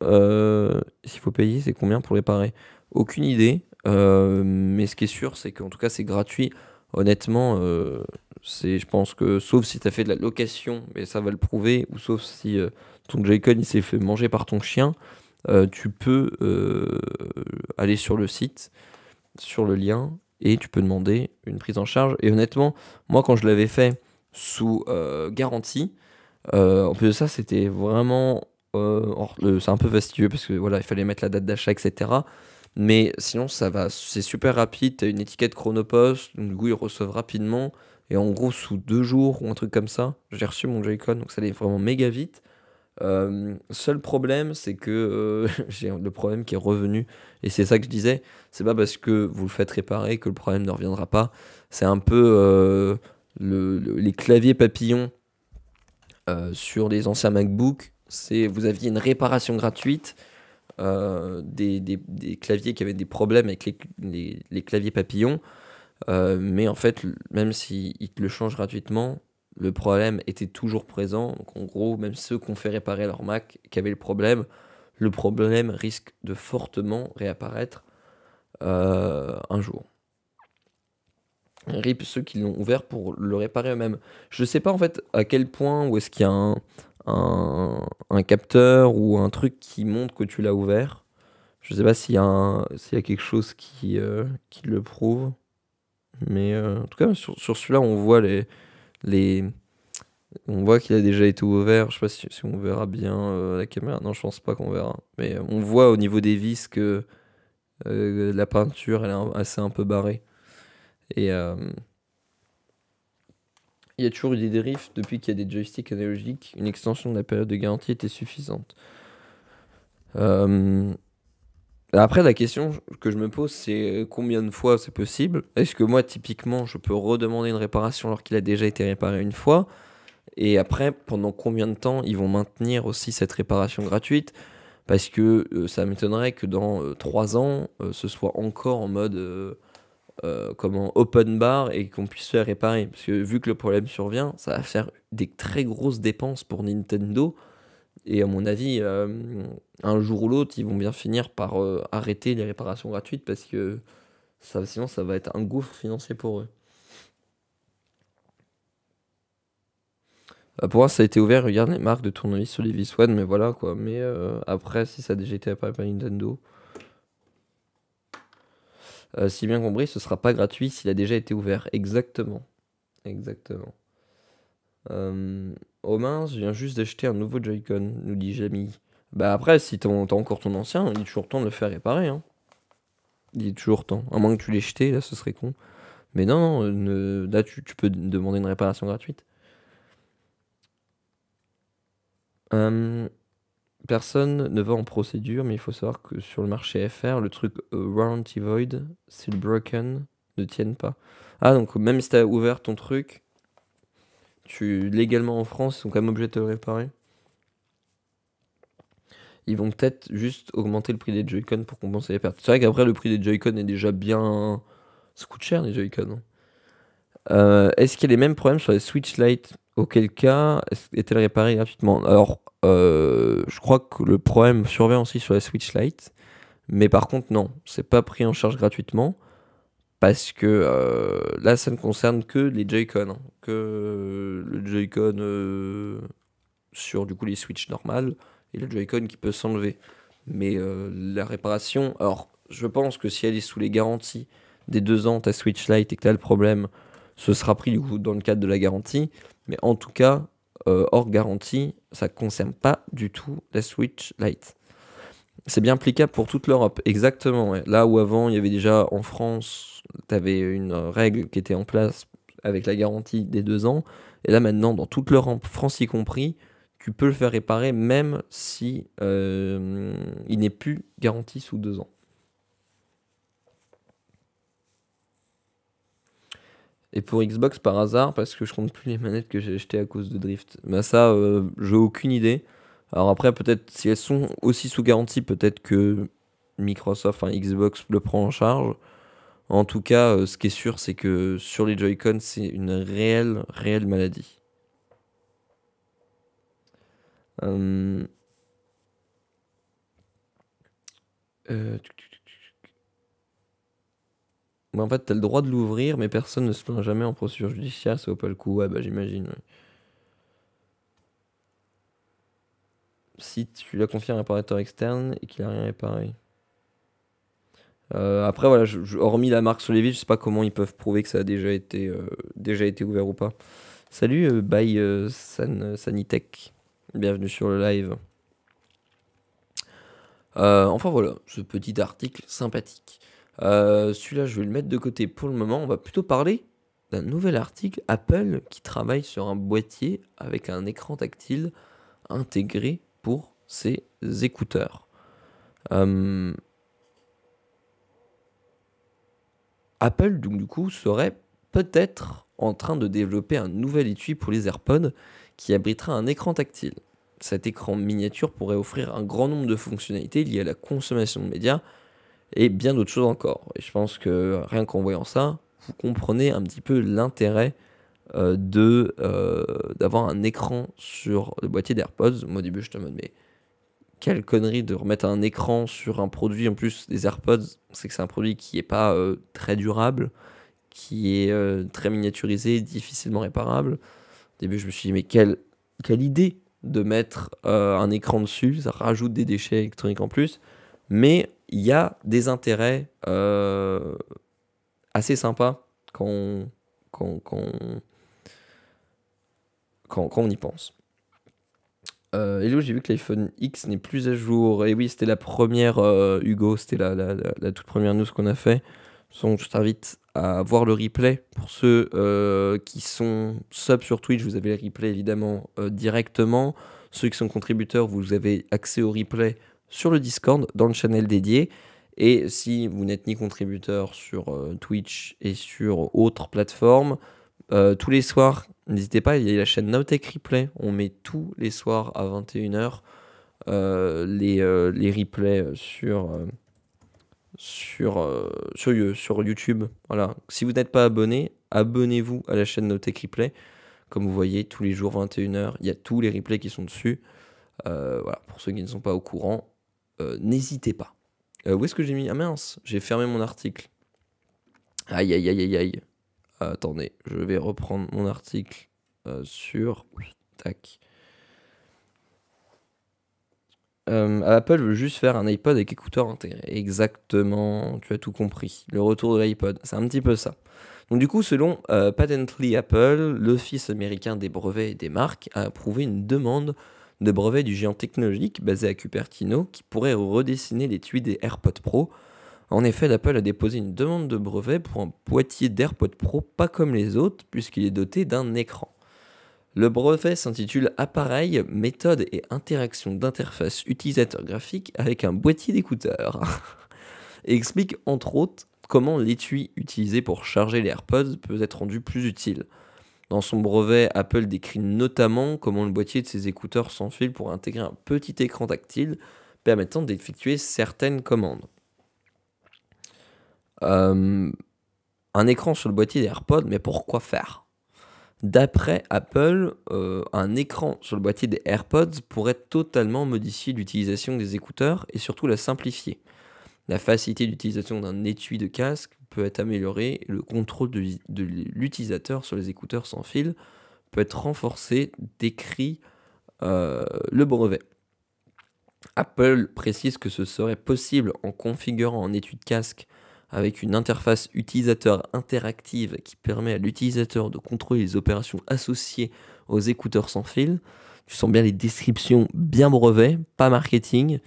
S'il faut payer, c'est combien pour réparer? Aucune idée. Mais ce qui est sûr, c'est qu'en tout cas, c'est gratuit. Honnêtement, je pense que, sauf si tu as fait de la location, mais ça va le prouver, ou sauf si ton Joy-Con il s'est fait manger par ton chien, tu peux aller sur le site, sur le lien, et tu peux demander une prise en charge. Et honnêtement, moi, quand je l'avais fait sous garantie, en plus de ça, c'était vraiment... c'est un peu fastidieux parce que voilà, il fallait mettre la date d'achat, etc. Mais sinon, ça va, c'est super rapide. Tu as une étiquette Chronopost, donc du coup, ils reçoivent rapidement. Et en gros, sous 2 jours ou un truc comme ça, j'ai reçu mon Joy-Con, donc ça allait vraiment méga vite. Seul problème, c'est que j'ai le problème qui est revenu. Et c'est ça que je disais, c'est pas parce que vous le faites réparer que le problème ne reviendra pas. C'est un peu les claviers papillons sur les anciens MacBook. Vous aviez une réparation gratuite. Des claviers qui avaient des problèmes avec les claviers papillons, mais en fait, même s'ils te le changent gratuitement, le problème était toujours présent. Donc en gros, même ceux qui ont fait réparer leur Mac, qui avaient le problème risque de fortement réapparaître un jour. RIP ceux qui l'ont ouvert pour le réparer eux-mêmes. Je sais pas en fait à quel point, où est-ce qu'il y a un capteur ou un truc qui montre que tu l'as ouvert. Je sais pas s'il y a quelque chose qui le prouve. Mais en tout cas, sur celui-là, on voit on voit qu'il a déjà été ouvert. Je sais pas si on verra bien la caméra. Non, je pense pas qu'on verra. Mais on voit au niveau des vis que la peinture, elle est assez un peu barrée. Et il y a toujours eu des dérives depuis qu'il y a des joysticks analogiques. Une extension de la période de garantie était suffisante. Après, la question que je me pose, c'est combien de fois c'est possible? Est-ce que moi, typiquement, je peux redemander une réparation alors qu'il a déjà été réparé une fois? Et après, pendant combien de temps ils vont maintenir aussi cette réparation gratuite? Parce que ça m'étonnerait que dans 3 ans, ce soit encore en mode comment open bar et qu'on puisse faire réparer. Parce que vu que le problème survient, ça va faire des très grosses dépenses pour Nintendo. Et à mon avis, un jour ou l'autre, ils vont bien finir par arrêter les réparations gratuites parce que sinon, ça va être un gouffre financier pour eux. Pour moi, ça a été ouvert. Regarde les marques de tournevis sur les vis One, mais voilà quoi. Mais après, si ça a déjà été réparé par Nintendo. Si bien compris, ce sera pas gratuit s'il a déjà été ouvert. Exactement. Exactement. Oh mince, je viens juste d'acheter un nouveau Joy-Con, nous dit Jamie. Bah après, si t'as encore ton ancien, il est toujours temps de le faire réparer, hein. Il est toujours temps. À moins que tu l'aies jeté, là, ce serait con. Mais non, non, là, tu peux demander une réparation gratuite. Euh, Personne ne va en procédure, mais il faut savoir que sur le marché FR, le truc Warranty Void, c'est le broken, ne tiennent pas. Ah, donc même si t'as ouvert ton truc, légalement en France, ils sont quand même obligés de te le réparer. Ils vont peut-être juste augmenter le prix des Joy-Con pour compenser les pertes. C'est vrai qu'après, le prix des Joy-Con est déjà bien. Ça coûte cher, les Joy-Con, hein. Est-ce qu'il y a les mêmes problèmes sur les Switch Lite? Auquel cas, est-elle réparée gratuitement? Alors, je crois que le problème survient aussi sur la Switch Lite. Mais par contre, non, c'est pas pris en charge gratuitement. Parce que là, ça ne concerne que les Joy-Con, hein. Que le Joy-Con sur du coup les Switch normales et le Joy-Con qui peut s'enlever. Mais la réparation, alors je pense que si elle est sous les garanties des 2 ans, ta Switch Lite et que tu as le problème, ce sera pris du coup dans le cadre de la garantie. Mais en tout cas, hors garantie, ça ne concerne pas du tout la Switch Lite. C'est bien applicable pour toute l'Europe, exactement. Ouais. Là où avant, il y avait déjà en France, tu avais une règle qui était en place avec la garantie des 2 ans. Et là maintenant, dans toute l'Europe, France y compris, tu peux le faire réparer même si il n'est plus garanti sous 2 ans. Et pour Xbox, par hasard, parce que je compte plus les manettes que j'ai achetées à cause de Drift. Bah ça, j'ai aucune idée. Alors après, peut-être si elles sont aussi sous garantie, peut-être que Microsoft, enfin Xbox le prend en charge. En tout cas, ce qui est sûr, c'est que sur les Joy-Con, c'est une réelle maladie. Euh, Mais en fait, t'as le droit de l'ouvrir, mais personne ne se plaint jamais en procédure judiciaire, ça vaut pas le coup. Ouais, bah j'imagine. Ouais. Si tu l'as confié à un réparateur externe et qu'il a rien réparé. Après, voilà, hormis la marque sur les vitres, je sais pas comment ils peuvent prouver que ça a déjà été ouvert ou pas. Salut, by Sanitech. Bienvenue sur le live. Enfin voilà, ce petit article sympathique. Celui-là, je vais le mettre de côté pour le moment. On va plutôt parler d'un nouvel article Apple qui travaille sur un boîtier avec un écran tactile intégré pour ses écouteurs. Apple, donc du coup, serait peut-être en train de développer un nouvel étui pour les AirPods qui abritera un écran tactile. Cet écran miniature pourrait offrir un grand nombre de fonctionnalités liées à la consommation de médias et bien d'autres choses encore. Et je pense que rien qu'en voyant ça, vous comprenez un petit peu l'intérêt d'avoir un écran sur le boîtier d'AirPods. Moi au début j'étais en mode mais quelle connerie de remettre un écran sur un produit. En plus des AirPods, c'est que c'est un produit qui est pas très durable, qui est très miniaturisé, difficilement réparable. Au début je me suis dit mais quelle idée de mettre un écran dessus, ça rajoute des déchets électroniques en plus. Mais il y a des intérêts assez sympas quand on y pense. Hello, j'ai vu que l'iPhone X n'est plus à jour. Et oui, c'était la première, Hugo, c'était la toute première news qu'on a fait. Donc, je t'invite à voir le replay. Pour ceux qui sont sub sur Twitch, vous avez le replay évidemment directement. Ceux qui sont contributeurs, vous avez accès au replay sur le Discord, dans le channel dédié. Et si vous n'êtes ni contributeur sur Twitch et sur autres plateformes, tous les soirs, n'hésitez pas, il y a la chaîne Nowtech Replay. On met tous les soirs à 21h les replays sur YouTube. Voilà. Si vous n'êtes pas abonné, abonnez-vous à la chaîne Nowtech Replay. Comme vous voyez, tous les jours 21h, il y a tous les replays qui sont dessus. Voilà. Pour ceux qui ne sont pas au courant, n'hésitez pas. Où est-ce que j'ai mis? Ah mince, j'ai fermé mon article. Aïe aïe aïe aïe aïe. Attendez, je vais reprendre mon article sur... Tac. Apple veut juste faire un iPod avec écouteurs intégrés. Exactement, tu as tout compris. Le retour de l'iPod, c'est un petit peu ça. Donc du coup, selon Patently Apple, l'Office américain des brevets et des marques a approuvé une demande de brevet du géant technologique basé à Cupertino qui pourrait redessiner l'étui des AirPods Pro. En effet, l'Apple a déposé une demande de brevet pour un boîtier d'AirPods Pro pas comme les autres puisqu'il est doté d'un écran. Le brevet s'intitule Appareil, méthode et interaction d'interface utilisateur graphique avec un boîtier d'écouteurs et explique entre autres comment l'étui utilisé pour charger les AirPods peut être rendu plus utile. Dans son brevet, Apple décrit notamment comment le boîtier de ses écouteurs sans fil pourrait intégrer un petit écran tactile permettant d'effectuer certaines commandes. Un écran sur le boîtier des AirPods, mais pourquoi faire ? D'après Apple, un écran sur le boîtier des AirPods pourrait totalement modifier l'utilisation des écouteurs et surtout la simplifier. La facilité d'utilisation d'un étui de casque peut être améliorée et le contrôle de l'utilisateur sur les écouteurs sans fil peut être renforcé, décrit le brevet. Apple précise que ce serait possible en configurant un étui de casque avec une interface utilisateur interactive qui permet à l'utilisateur de contrôler les opérations associées aux écouteurs sans fil. Tu sens bien les descriptions bien brevet, pas marketing.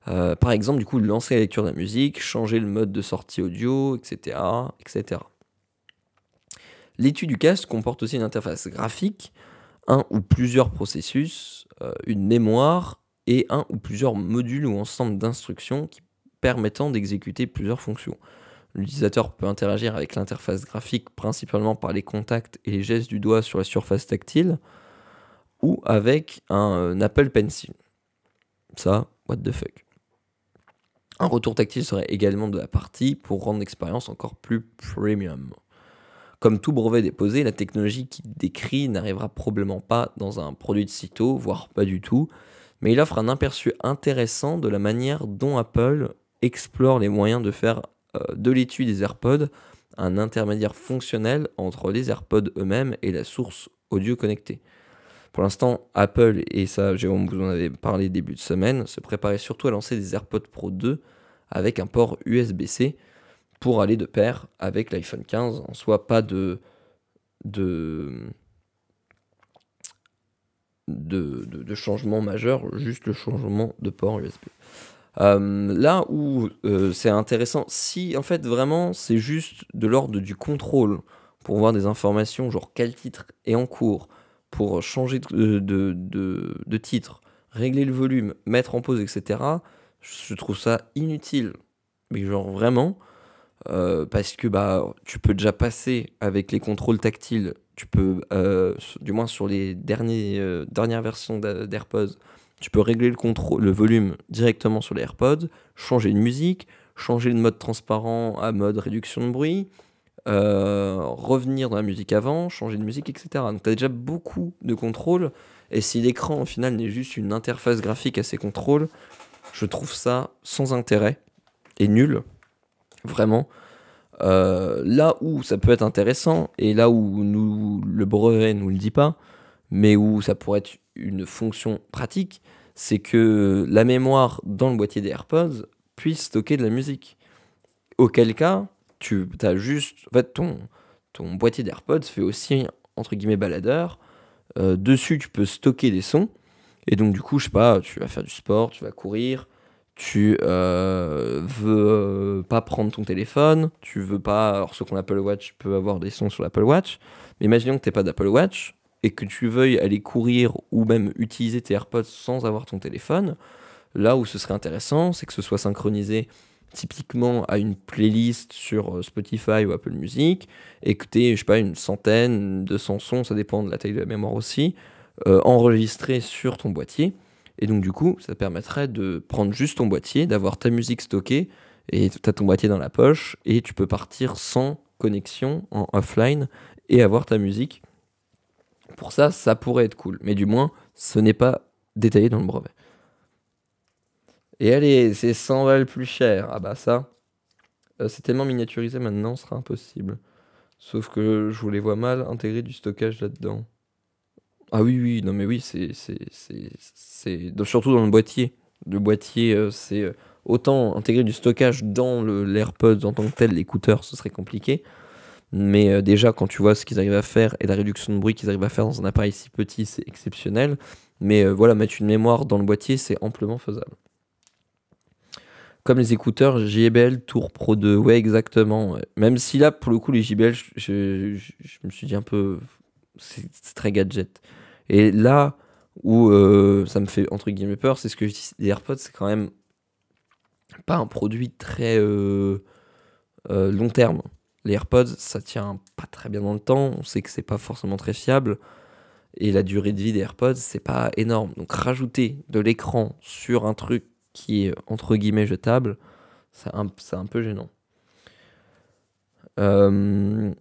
Par exemple, du coup, lancer la lecture de la musique, changer le mode de sortie audio, etc. etc. L'étui du casque comporte aussi une interface graphique, un ou plusieurs processus, une mémoire et un ou plusieurs modules ou ensemble d'instructions qui permettant d'exécuter plusieurs fonctions. L'utilisateur peut interagir avec l'interface graphique principalement par les contacts et les gestes du doigt sur la surface tactile ou avec un Apple Pencil. Ça, what the fuck. Un retour tactile serait également de la partie pour rendre l'expérience encore plus premium. Comme tout brevet déposé, la technologie qu'il décrit n'arrivera probablement pas dans un produit de sitôt, voire pas du tout, mais il offre un aperçu intéressant de la manière dont Apple explore les moyens de faire de l'étui des AirPods un intermédiaire fonctionnel entre les AirPods eux-mêmes et la source audio connectée. Pour l'instant, Apple, et ça, Jérôme, vous en avez parlé début de semaine, se préparait surtout à lancer des AirPods Pro 2 avec un port USB-C pour aller de pair avec l'iPhone 15. En soi, pas de changement majeur, juste le changement de port USB. Là où c'est intéressant, si en fait vraiment c'est juste de l'ordre du contrôle pour voir des informations, genre quel titre est en cours, pour changer de titre, régler le volume, mettre en pause, etc., je trouve ça inutile. Mais genre vraiment, parce que bah, tu peux déjà passer avec les contrôles tactiles, tu peux, du moins sur les dernières versions d'AirPods, tu peux régler le volume directement sur les AirPods, changer de musique, changer le mode transparent à mode réduction de bruit, revenir dans la musique avant, changer de musique, etc. Donc tu as déjà beaucoup de contrôles, et si l'écran au final n'est juste une interface graphique à ces contrôles, je trouve ça sans intérêt et nul, vraiment. Là où ça peut être intéressant, et là où le brevet ne nous le dit pas, mais où ça pourrait être une fonction pratique, c'est que la mémoire dans le boîtier des AirPods puisse stocker de la musique. Auquel cas, tu as juste... En fait, ton boîtier d'AirPods fait aussi, entre guillemets, baladeur. Dessus, tu peux stocker des sons. Et donc, du coup, je sais pas, tu vas faire du sport, tu vas courir, tu veux pas prendre ton téléphone, tu veux pas... Alors, ceux qui ont l'Apple Watch peuvent avoir des sons sur l'Apple Watch. Mais imaginons que tu n'aies pas d'Apple Watch et que tu veuilles aller courir ou même utiliser tes AirPods sans avoir ton téléphone. Là où ce serait intéressant, c'est que ce soit synchronisé typiquement à une playlist sur Spotify ou Apple Music, et que tu aies, je sais pas, une centaine, 200 sons, ça dépend de la taille de la mémoire aussi, enregistrés sur ton boîtier. Et donc du coup, ça permettrait de prendre juste ton boîtier, d'avoir ta musique stockée, et tu as ton boîtier dans la poche, et tu peux partir sans connexion, en offline, et avoir ta musique. Pour ça, ça pourrait être cool. Mais du moins, ce n'est pas détaillé dans le brevet. Et allez, c'est 100 balles plus cher. Ah bah ça, c'est tellement miniaturisé maintenant, ce sera impossible. Sauf que je vous les vois mal intégrer du stockage là-dedans. Ah oui, oui, non mais oui, surtout dans le boîtier. Le boîtier, c'est autant intégrer du stockage dans l'AirPods en tant que tel, l'écouteur, ce serait compliqué. Mais déjà, quand tu vois ce qu'ils arrivent à faire et la réduction de bruit qu'ils arrivent à faire dans un appareil si petit, c'est exceptionnel. Mais voilà, mettre une mémoire dans le boîtier, c'est amplement faisable. Comme les écouteurs JBL Tour Pro 2, ouais, exactement. Ouais. Même si là, pour le coup, les JBL, je me suis dit un peu, c'est très gadget. Et là où ça me fait entre guillemets peur, c'est ce que je dis, les AirPods, c'est quand même pas un produit très long terme. Les AirPods, ça tient pas très bien dans le temps, on sait que c'est pas forcément très fiable, et la durée de vie des AirPods, c'est pas énorme. Donc rajouter de l'écran sur un truc qui est entre guillemets jetable, c'est un peu gênant. Euh,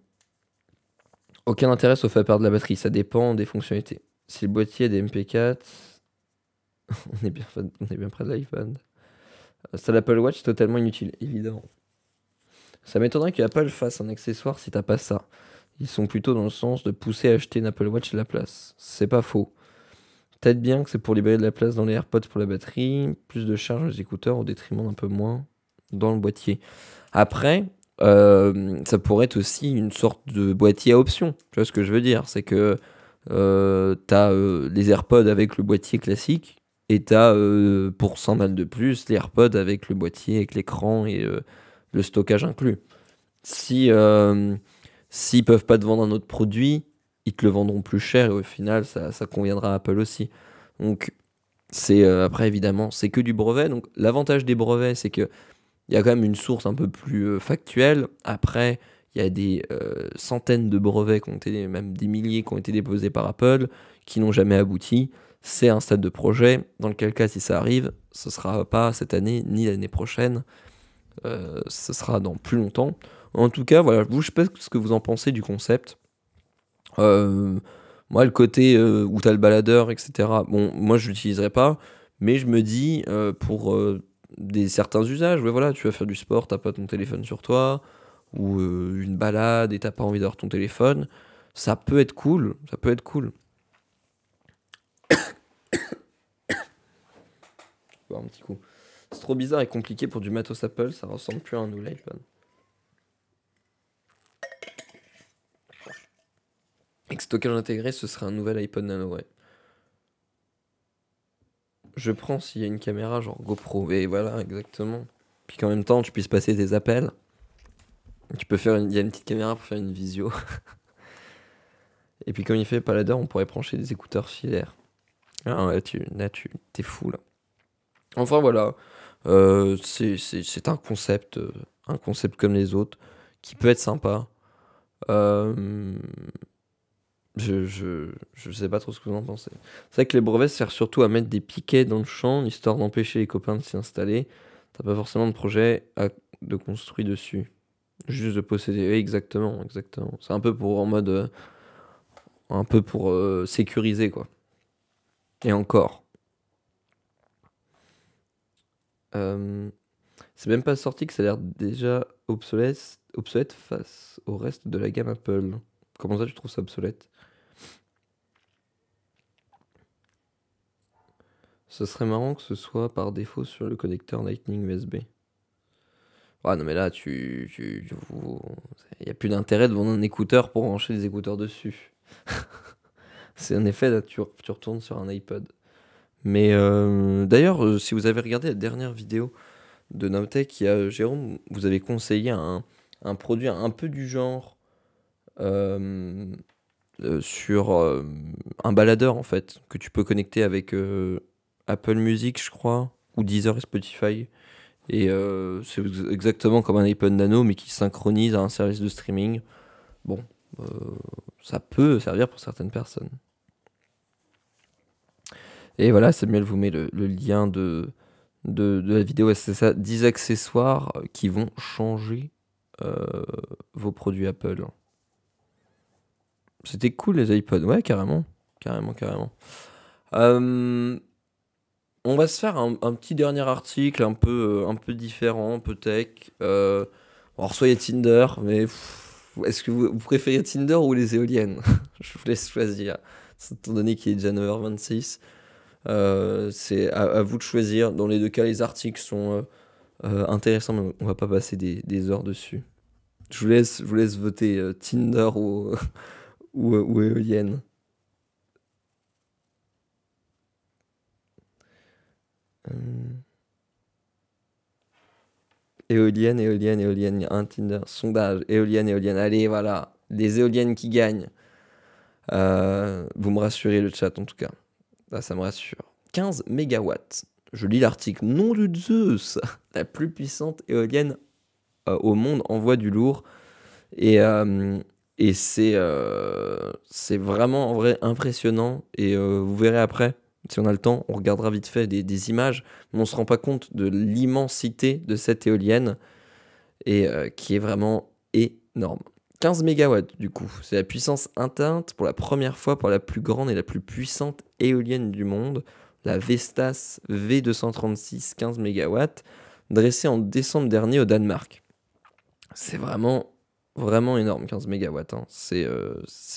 Aucun intérêt sauf à perdre la batterie, ça dépend des fonctionnalités. Si le boîtier a des MP4, on est bien près de l'iPad. Ça, l'Apple Watch, totalement inutile, évidemment. Ça m'étonnerait que Apple fasse un accessoire si t'as pas ça. Ils sont plutôt dans le sens de pousser à acheter une Apple Watch à la place. C'est pas faux. Peut-être bien que c'est pour libérer de la place dans les AirPods pour la batterie, plus de charge aux écouteurs au détriment d'un peu moins dans le boîtier. Après, ça pourrait être aussi une sorte de boîtier à option. Tu vois ce que je veux dire? C'est que t'as les AirPods avec le boîtier classique et t'as pour 100 balles de plus les AirPods avec le boîtier, avec l'écran et le stockage inclus. Si s'ils peuvent pas te vendre un autre produit, ils te le vendront plus cher et au final ça conviendra à Apple aussi. Donc c'est après évidemment c'est que du brevet. Donc l'avantage des brevets c'est que il y a quand même une source un peu plus factuelle. Après il y a des centaines de brevets qui ont été, même des milliers qui ont été déposés par Apple qui n'ont jamais abouti. C'est un stade de projet dans lequel cas si ça arrive, ce sera pas cette année ni l'année prochaine. Ce sera dans plus longtemps. En tout cas, voilà, vous, je sais pas ce que vous en pensez du concept. Euh, Moi, le côté où t'as le baladeur, etc. Bon, moi, je l'utiliserai pas, mais je me dis pour des certains usages, ouais, voilà, tu vas faire du sport, t'as pas ton téléphone sur toi, ou une balade et t'as pas envie d'avoir ton téléphone, ça peut être cool, ça peut être cool. Boire un petit coup. C'est trop bizarre et compliqué pour du matos Apple, ça ressemble plus à un nouvel iPhone. Avec stockage intégré, ce serait un nouvel iPod Nano, ouais. Je prends s'il y a une caméra genre GoPro, et voilà, exactement. Puis qu'en même temps, tu puisses passer des appels. Tu peux faire il y a une petite caméra pour faire une visio. Et puis comme il fait Palader, on pourrait brancher des écouteurs filaires. Ah ouais, t'es fou là. Enfin voilà, c'est un concept comme les autres, qui peut être sympa. Euh, je sais pas trop ce que vous en pensez. C'est vrai que les brevets servent surtout à mettre des piquets dans le champ, histoire d'empêcher les copains de s'y installer. T'as pas forcément de projet de construire dessus. Juste de posséder. Oui, exactement, exactement. C'est un peu pour en mode. Un peu pour sécuriser, quoi. Et encore. Euh, c'est même pas sorti que ça a l'air déjà obsolète face au reste de la gamme Apple. Comment ça, tu trouves ça obsolète? Ce serait marrant que ce soit par défaut sur le connecteur Lightning USB. Ah non mais là, il n'y a plus d'intérêt de vendre un écouteur pour brancher des écouteurs dessus. C'est en effet, là, tu retournes sur un iPod. Mais d'ailleurs, si vous avez regardé la dernière vidéo de Nowtech, il y a Jérôme, vous avez conseillé un produit un peu du genre euh, sur un baladeur en fait, que tu peux connecter avec Apple Music, je crois, ou Deezer et Spotify. Et c'est exactement comme un iPod Nano, mais qui synchronise à un service de streaming. Bon, euh, ça peut servir pour certaines personnes. Et voilà, Samuel vous met le lien de la vidéo. C'est ça, 10 accessoires qui vont changer vos produits Apple. C'était cool les iPods, ouais, carrément. Carrément, carrément. Euh, on va se faire un petit dernier article un peu différent, un peu tech. Alors, soit il y a Tinder, mais est-ce que vous préférez Tinder ou les éoliennes? Je vous laisse choisir, étant donné qu'il est déjà 9h26. C'est à vous de choisir. Dans les deux cas, les articles sont intéressants, mais on va pas passer des heures dessus. Je vous laisse voter Tinder ou éolienne. Euh, Éolienne, éolienne, éolienne. Il y a un Tinder, sondage, éolienne, éolienne. Allez, voilà. Les éoliennes qui gagnent. Vous me rassurez le chat en tout cas. Là, ça me rassure. 15 mégawatts. Je lis l'article. Nom de Zeus. La plus puissante éolienne au monde envoie du lourd. Et c'est vraiment en vrai impressionnant. Et vous verrez après, si on a le temps, on regardera vite fait des images. Mais on ne se rend pas compte de l'immensité de cette éolienne. Et qui est vraiment énorme. 15 mégawatts du coup. C'est la puissance atteinte pour la première fois pour la plus grande et la plus puissante éolienne du monde. La Vestas V236 15 mégawatts, dressée en décembre dernier au Danemark. C'est vraiment, vraiment énorme, 15 mégawatts. Hein. C'est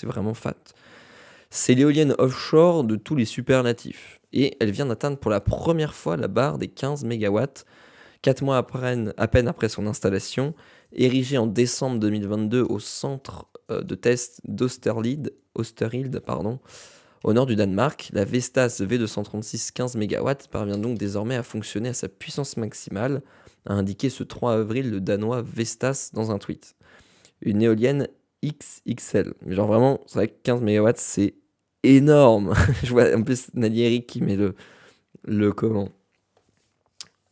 vraiment fat. C'est l'éolienne offshore de tous les superlatifs. Et elle vient d'atteindre pour la première fois la barre des 15 mégawatts, 4 mois à peine après son installation, érigée en décembre 2022 au centre de test d'Osterhild, au nord du Danemark. La Vestas V236 15 MW parvient donc désormais à fonctionner à sa puissance maximale, a indiqué ce 3 avril le Danois Vestas dans un tweet. Une éolienne XXL. Mais genre vraiment, c'est vrai que 15 MW, c'est énorme. Je vois en plus Nalieri qui met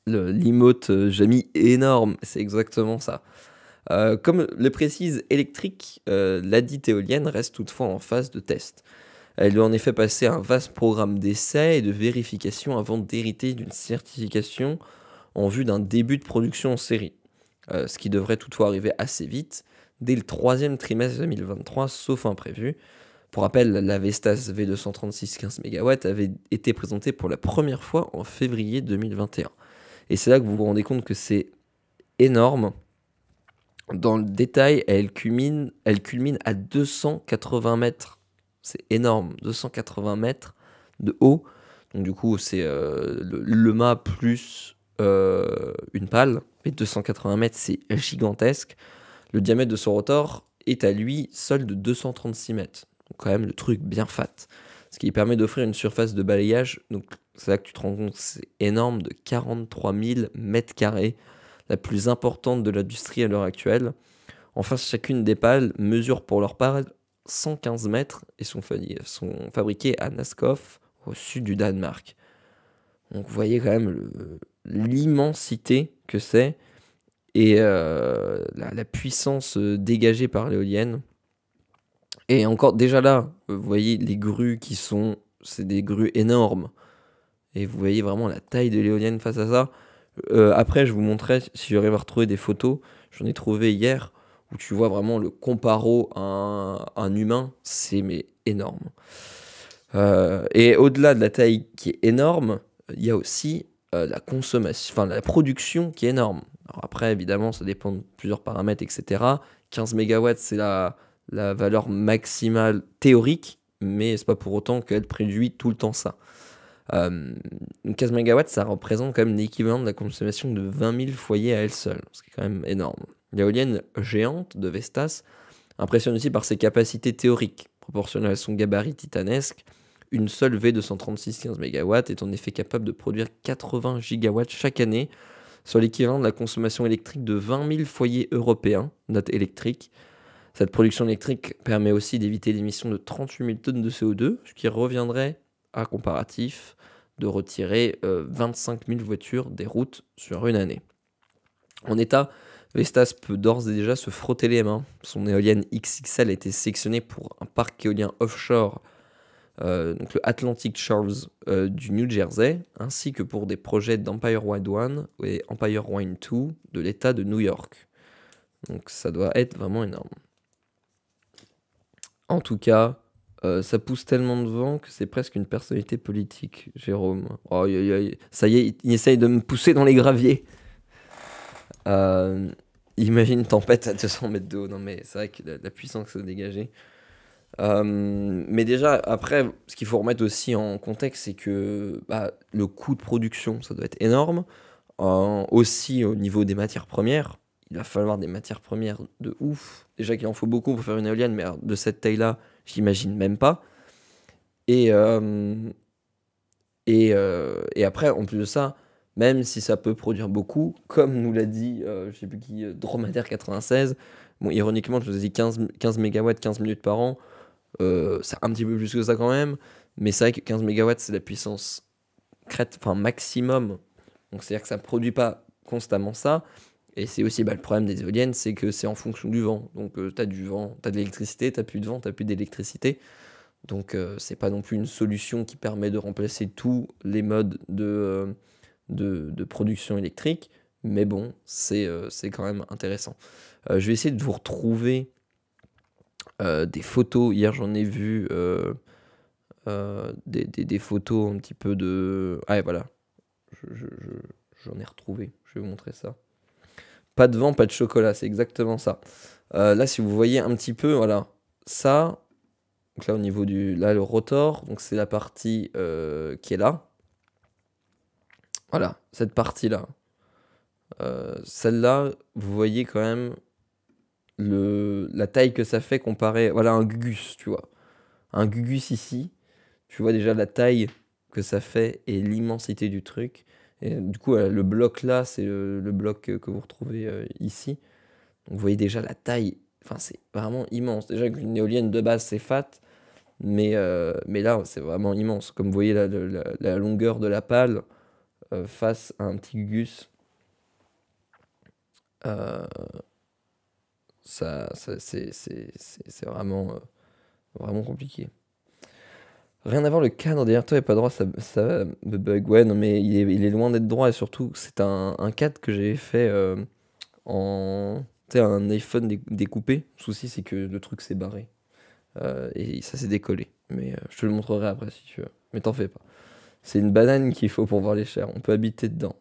l'emote Jamy énorme. C'est exactement ça. Comme le précise Electric, ladite éolienne reste toutefois en phase de test. Elle doit en effet passer un vaste programme d'essais et de vérification avant d'hériter d'une certification en vue d'un début de production en série. Ce qui devrait toutefois arriver assez vite, dès le 3e trimestre 2023, sauf imprévu. Pour rappel, la Vestas V236 15 MW avait été présentée pour la première fois en février 2021. Et c'est là que vous vous rendez compte que c'est énorme. Dans le détail, elle culmine à 280 mètres. C'est énorme, 280 mètres de haut. Donc du coup, c'est le mât plus une pale. Et 280 mètres, c'est gigantesque. Le diamètre de son rotor est à lui seul de 236 mètres. Donc quand même le truc bien fat. Ce qui permet d'offrir une surface de balayage, donc c'est là que tu te rends compte, c'est énorme, de 43 000 mètres carrés, la plus importante de l'industrie à l'heure actuelle. Enfin, chacune des pales mesure pour leur part 115 mètres et sont fabriquées à Naskov, au sud du Danemark. Donc vous voyez quand même l'immensité que c'est et la puissance dégagée par l'éolienne. Et encore, déjà là, vous voyez les grues c'est des grues énormes. Et vous voyez vraiment la taille de l'éolienne face à ça. Après, je vous montrerai, si j'arrive à retrouver des photos, j'en ai trouvé hier, où tu vois vraiment le comparo à un humain, c'est mais énorme. Et au-delà de la taille qui est énorme, il y a aussi la consommation, enfin la production qui est énorme. Alors après, évidemment, ça dépend de plusieurs paramètres, etc. 15 MW, c'est la valeur maximale théorique, mais c'est pas pour autant qu'elle produit tout le temps ça. 15 MW, ça représente quand même l'équivalent de la consommation de 20 000 foyers à elle seule, ce qui est quand même énorme. L'éolienne géante de Vestas impressionne aussi par ses capacités théoriques. Proportionnelle à son gabarit titanesque, une seule V236 15 MW est en effet capable de produire 80 gigawatts chaque année, soit l'équivalent de la consommation électrique de 20 000 foyers européens, note électrique. Cette production électrique permet aussi d'éviter l'émission de 38 000 tonnes de CO2, ce qui reviendrait, à comparatif, de retirer 25 000 voitures des routes sur une année. En état, Vestas peut d'ores et déjà se frotter les mains. Son éolienne XXL a été sélectionnée pour un parc éolien offshore, donc le Atlantic Shores du New Jersey, ainsi que pour des projets d'Empire Wind 1 et Empire Wind 2 de l'État de New York. Donc ça doit être vraiment énorme. En tout cas, ça pousse tellement de vent que c'est presque une personnalité politique, Jérôme. Oh, ça y est, il essaye de me pousser dans les graviers. Imagine une tempête à 200 mètres de haut. Non mais c'est vrai que la puissance que ça dégagé. Mais déjà, après, ce qu'il faut remettre aussi en contexte, c'est que le coût de production, ça doit être énorme. Aussi au niveau des matières premières, il va falloir des matières premières de ouf. Déjà qu'il en faut beaucoup pour faire une éolienne, mais de cette taille-là, j'imagine même pas. Et après, en plus de ça, même si ça peut produire beaucoup, comme nous l'a dit, je sais plus qui, Dromadaire 96. Bon, ironiquement, je vous ai dit 15 mégawatts, 15 minutes par an. C'est un petit peu plus que ça quand même, mais c'est vrai que 15 mégawatts, c'est la puissance enfin maximum. Donc c'est-à-dire que ça ne produit pas constamment ça. Et c'est aussi le problème des éoliennes, c'est que c'est en fonction du vent. Donc tu as du vent, tu as de l'électricité, tu n'as plus de vent, tu n'as plus d'électricité. Donc c'est pas non plus une solution qui permet de remplacer tous les modes de production électrique. Mais bon, c'est quand même intéressant. Je vais essayer de vous retrouver des photos. Hier, j'en ai vu des photos un petit peu de... Ah, et voilà. J'en ai retrouvé. Je vais vous montrer ça. Pas de vent, pas de chocolat. C'est exactement ça. Là, si vous voyez un petit peu, voilà. Ça, donc là, au niveau du... Là, le rotor. Donc, c'est la partie qui est là. Voilà, cette partie-là. Celle-là, vous voyez quand même la taille que ça fait comparé... Voilà, un Gugus, tu vois. Un Gugus ici. Tu vois déjà la taille que ça fait et l'immensité du truc. Et du coup, le bloc là, c'est le bloc que vous retrouvez ici. Donc vous voyez déjà la taille. Enfin, c'est vraiment immense. Déjà, une éolienne de base, c'est fat. Mais là, c'est vraiment immense. Comme vous voyez la longueur de la pale face à un petit Gugus. C'est vraiment compliqué. Rien à voir, le cadre derrière toi est pas droit, ça me bug. Ouais, non, mais il est loin d'être droit et surtout, c'est un cadre que j'ai fait en. Tu sais, un iPhone découpé. Le souci, c'est que le truc s'est barré. Et ça s'est décollé. Mais je te le montrerai après si tu veux. Mais t'en fais pas. C'est une banane qu'il faut pour voir les chairs. On peut habiter dedans.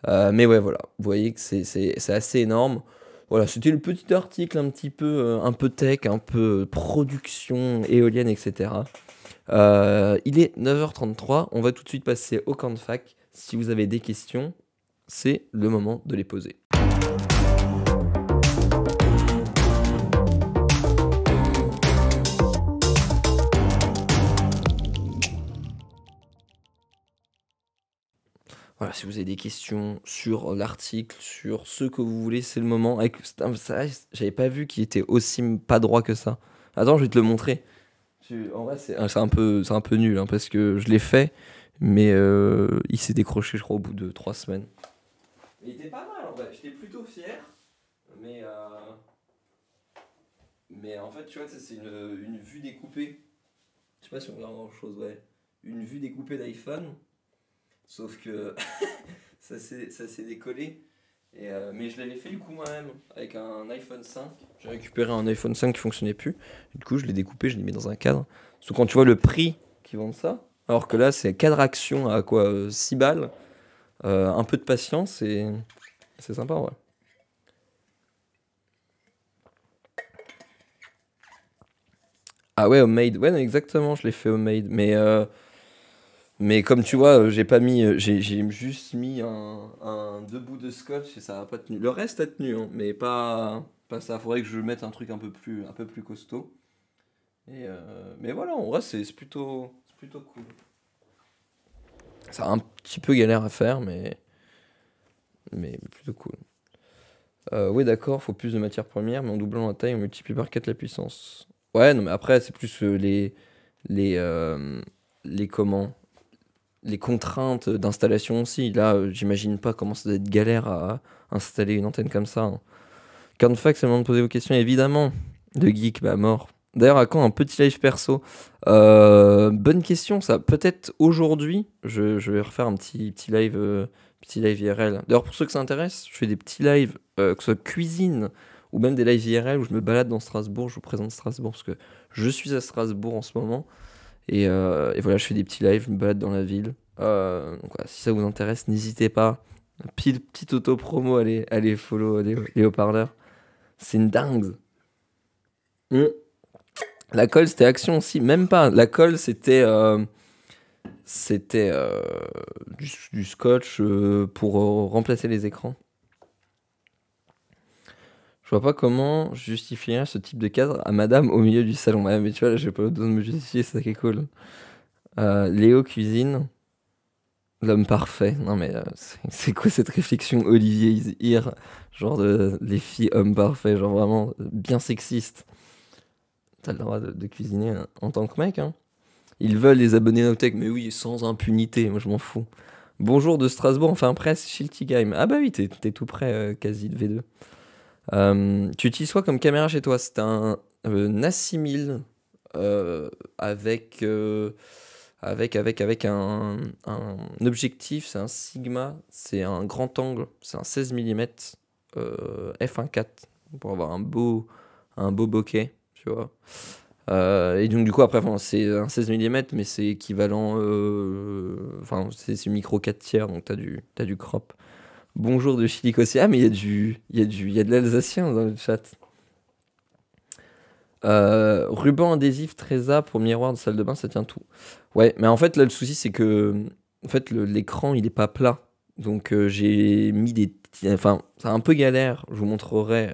Mais ouais, voilà. Vous voyez que c'est assez énorme. Voilà, c'était le petit article un petit peu, un peu tech, un peu production éolienne, etc. Il est 9h33, on va tout de suite passer au camp de fac. Si vous avez des questions, c'est le moment de les poser. Voilà, si vous avez des questions sur l'article, sur ce que vous voulez, c'est le moment. J'avais pas vu qu'il était aussi pas droit que ça. Attends, je vais te le montrer. En vrai, c'est un peu nul, hein, parce que je l'ai fait, mais il s'est décroché, je crois, au bout de 3 semaines. Il était pas mal, en vrai. J'étais plutôt fier, mais en fait, tu vois, c'est une vue découpée. Je sais pas si on regarde grand chose, ouais. Une vue découpée d'iPhone, sauf que ça s'est décollé. Mais je l'avais fait du coup moi-même avec un iPhone 5. J'ai récupéré un iPhone 5 qui fonctionnait plus. Du coup, je l'ai découpé, je l'ai mis dans un cadre. Sauf quand tu vois le prix qu'ils vendent ça, alors que là, c'est cadre action à quoi 6 balles. Un peu de patience et c'est sympa, ouais. Ah ouais, homemade. Ouais, non, exactement, je l'ai fait homemade. Mais comme tu vois, j'ai pas mis, j'ai juste mis deux bouts de scotch et ça a pas tenu. Le reste a tenu, hein, mais pas ça. Faudrait que je mette un truc un peu plus costaud. Mais voilà, en vrai, c'est plutôt cool. Ça a un petit peu galère à faire, mais plutôt cool. Oui, d'accord, faut plus de matières premières, mais en doublant la taille, on multiplie par 4 la puissance. Ouais, non, mais après, c'est plus les comment? Les contraintes d'installation aussi. Là, j'imagine pas comment ça doit être galère à installer une antenne comme ça, hein. Cornfax, c'est le moment de poser vos questions, évidemment. De geek, bah mort. D'ailleurs, à quand un petit live perso? Bonne question, ça. Peut-être aujourd'hui, je vais refaire un petit live IRL. D'ailleurs, pour ceux que ça intéresse, je fais des petits lives, que ce soit cuisine ou même des lives IRL où je me balade dans Strasbourg. Je vous présente Strasbourg parce que je suis à Strasbourg en ce moment. Et voilà, je fais des petits lives, je me balade dans la ville. Donc voilà, si ça vous intéresse, n'hésitez pas. Petite auto-promo, allez follow les haut-parleurs. C'est une dingue. La colle, c'était action aussi. Même pas. La colle, c'était du scotch pour remplacer les écrans. Je vois pas comment justifier ce type de cadre à madame au milieu du salon. Ouais, mais tu vois, là, j'ai pas besoin de me justifier, c'est ça qui est cool. Léo Cuisine. L'homme parfait. Non, mais c'est quoi cette réflexion Olivier Isir? Genre les filles hommes parfaits, genre vraiment bien sexiste. T'as le droit de cuisiner en tant que mec, hein. Ils veulent les abonnés Nowtech, mais oui, sans impunité, moi je m'en fous. Bonjour de Strasbourg, enfin presque, Schiltigheim. Ah bah oui, t'es tout près, quasi de V2. Tu utilises quoi comme caméra chez toi? C'est un Nassimil euh, avec, euh, avec un objectif, c'est un Sigma, c'est un grand angle, c'est un 16 mm f1.4 pour avoir un beau bokeh, tu vois. Et donc du coup après enfin, c'est un 16 mm mais c'est équivalent enfin c'est micro 4 tiers donc t'as du crop. Bonjour de Chili aussi. Ah mais il y a de l'alsacien dans le chat. Ruban adhésif Tresa pour miroir de salle de bain, ça tient tout. Ouais, mais en fait là le souci c'est que en fait l'écran il est pas plat. Donc j'ai mis enfin c'est un peu galère, je vous montrerai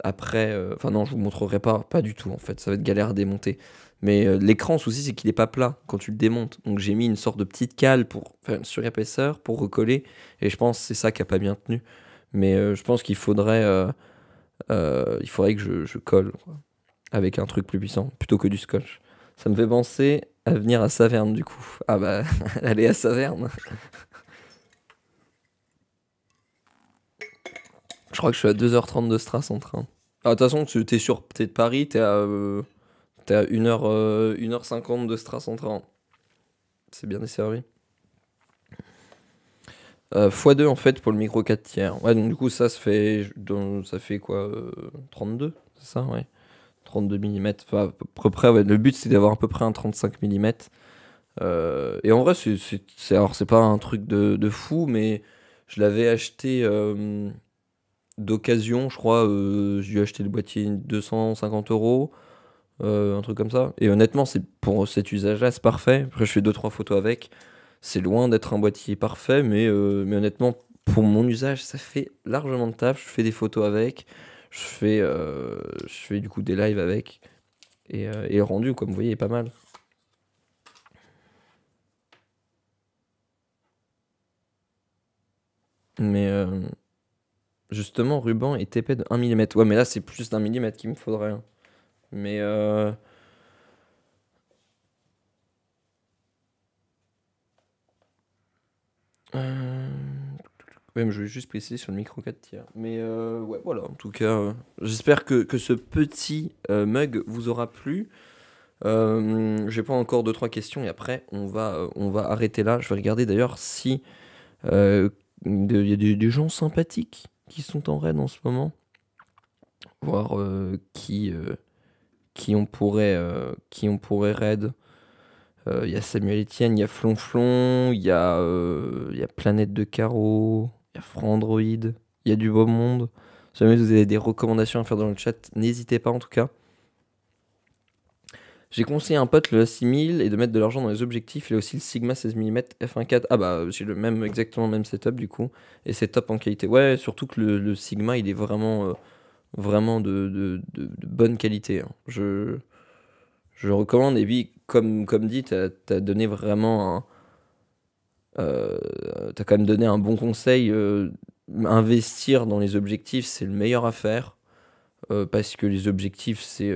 après enfin non, je vous montrerai pas du tout en fait, ça va être galère à démonter. Mais l'écran le souci c'est qu'il est pas plat quand tu le démontes. Donc j'ai mis une sorte de petite cale pour faire une surépaisseur pour recoller et je pense que c'est ça qui a pas bien tenu. Mais je pense il faudrait que je colle quoi, avec un truc plus puissant plutôt que du scotch. Ça me fait penser à venir à Saverne du coup. Ah bah, aller à Saverne. Je crois que je suis à 2h30 de Stras en train. Ah, de toute façon, t'es de Paris, t'es à 1h50 de Stras en train. C'est bien desservi. x2 en fait pour le micro 4 tiers. Ouais, donc du coup, ça fait quoi 32, c'est ça, ouais. 32 mm. Enfin, à peu près, ouais. Le but, c'est d'avoir à peu près un 35 mm. Et en vrai, alors, c'est pas un truc de fou, mais je l'avais acheté d'occasion, je crois. J'ai dû acheter le boîtier 250 euros, un truc comme ça. Et honnêtement, c'est pour cet usage-là, c'est parfait. Après, je fais deux trois photos avec. C'est loin d'être un boîtier parfait, mais honnêtement, pour mon usage, ça fait largement de taf. Je fais des photos avec. Je fais du coup des lives avec. Et le rendu, comme vous voyez, est pas mal. Mais justement, ruban est épais de 1 mm. Ouais, mais là, c'est plus d'un millimètre qu'il me faudrait, hein. Mais euh, ouais, mais je vais juste préciser sur le micro 4 tiers. Mais ouais, voilà, en tout cas, j'espère que ce petit mug vous aura plu. J'ai pas encore deux trois questions et après, on va arrêter là. Je vais regarder d'ailleurs si euh, il y a des gens sympathiques qui sont en raid en ce moment. Voir qui on pourrait raid. Il y a Samuel Etienne, il y a Flonflon, il y a Planète de Carreau, il y a Frandroid, il y a du beau monde. Si jamais vous avez des recommandations à faire dans le chat, n'hésitez pas en tout cas. J'ai conseillé à un pote le A6000 et de mettre de l'argent dans les objectifs. Il a aussi le Sigma 16 mm f1.4. Ah bah j'ai exactement le même setup du coup. Et c'est top en qualité. Ouais, surtout que le Sigma il est vraiment de bonne qualité, hein. Je recommande. Et puis comme dit, t'as donné vraiment t'as quand même donné un bon conseil. Investir dans les objectifs, c'est le meilleur à faire. Parce que les objectifs, c'est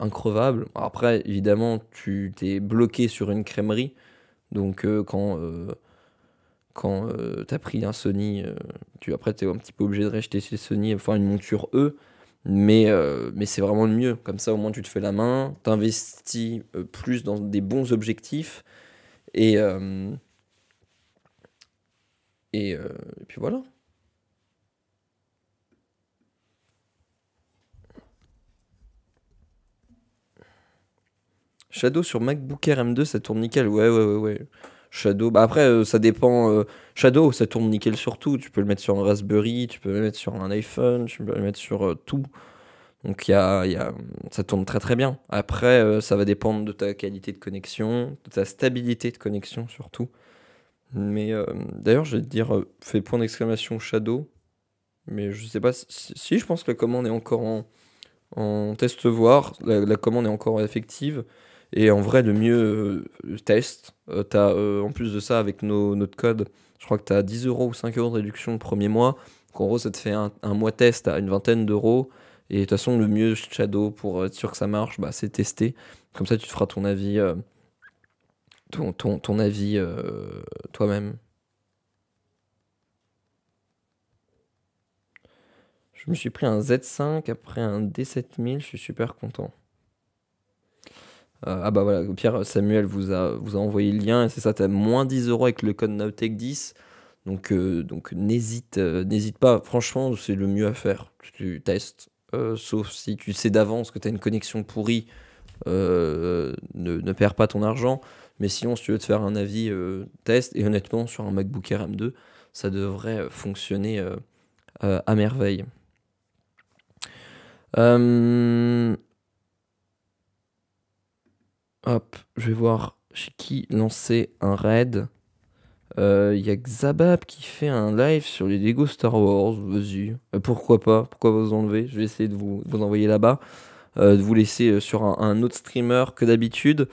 increvable. Après, évidemment, tu t'es bloqué sur une crèmerie. Donc, quand t'as pris un Sony, après, t'es un petit peu obligé de racheter chez Sony, enfin une monture E. Mais c'est vraiment le mieux. Comme ça, au moins, tu te fais la main. T'investis plus dans des bons objectifs. Et, euh, et puis voilà. Shadow sur MacBook Air M2, ça tourne nickel. Ouais. Shadow, bah après, ça dépend. Shadow, ça tourne nickel sur tout. Tu peux le mettre sur un Raspberry, tu peux le mettre sur un iPhone, tu peux le mettre sur tout. Donc ça tourne très très bien. Après, ça va dépendre de ta qualité de connexion, de ta stabilité de connexion surtout. Mais d'ailleurs, je vais te dire, fais point d'exclamation Shadow. Mais je sais pas si je pense que la commande est encore en test voir. La commande est encore effective. Et en vrai, le mieux, test. En plus de ça, avec notre code, je crois que tu as 10 euros ou 5 euros de réduction le premier mois. Donc en gros, ça te fait un mois test à une vingtaine d'euros. Et de toute façon, le mieux Shadow pour être sûr que ça marche, bah, c'est tester. Comme ça, tu te feras ton avis, ton avis toi-même. Je me suis pris un Z5 après un D7000, je suis super content. Ah bah voilà, au pire, Samuel vous a envoyé le lien, et c'est ça, t'as moins 10 euros avec le code Nowtech10. Donc n'hésite pas, franchement, c'est le mieux à faire. Tu testes, sauf si tu sais d'avance que tu as une connexion pourrie, ne perds pas ton argent. Mais sinon, si tu veux te faire un avis, test, et honnêtement, sur un MacBook Air M2, ça devrait fonctionner à merveille. Euh, Hop, je vais voir chez qui lancer un raid. Il y a Xabab qui fait un live sur les Lego Star Wars. Vas-y. Pourquoi pas? Pourquoi vous enlever? Je vais essayer de vous envoyer là-bas. De vous laisser sur un autre streamer que d'habitude.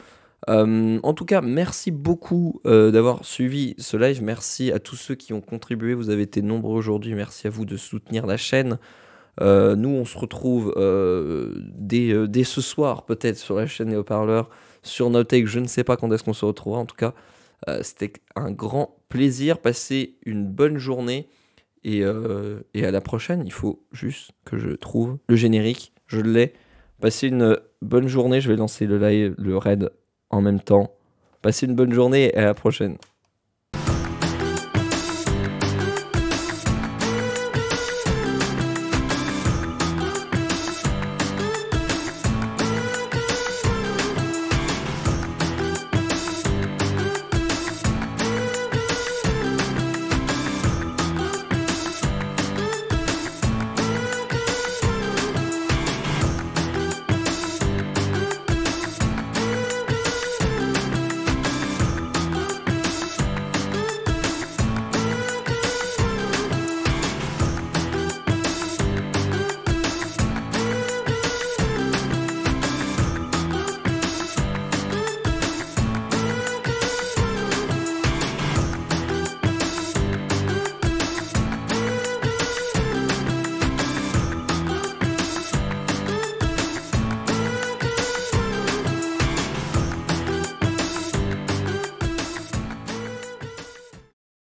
En tout cas, merci beaucoup d'avoir suivi ce live. Merci à tous ceux qui ont contribué. Vous avez été nombreux aujourd'hui. Merci à vous de soutenir la chaîne. Nous, on se retrouve dès ce soir, peut-être sur la chaîne et haut-parleur, sur Nowtech. Je ne sais pas quand est-ce qu'on se retrouvera. En tout cas, c'était un grand plaisir. Passez une bonne journée et à la prochaine. Il faut juste que je trouve le générique. Je l'ai. Passez une bonne journée. Je vais lancer le live, le raid en même temps. Passez une bonne journée et à la prochaine.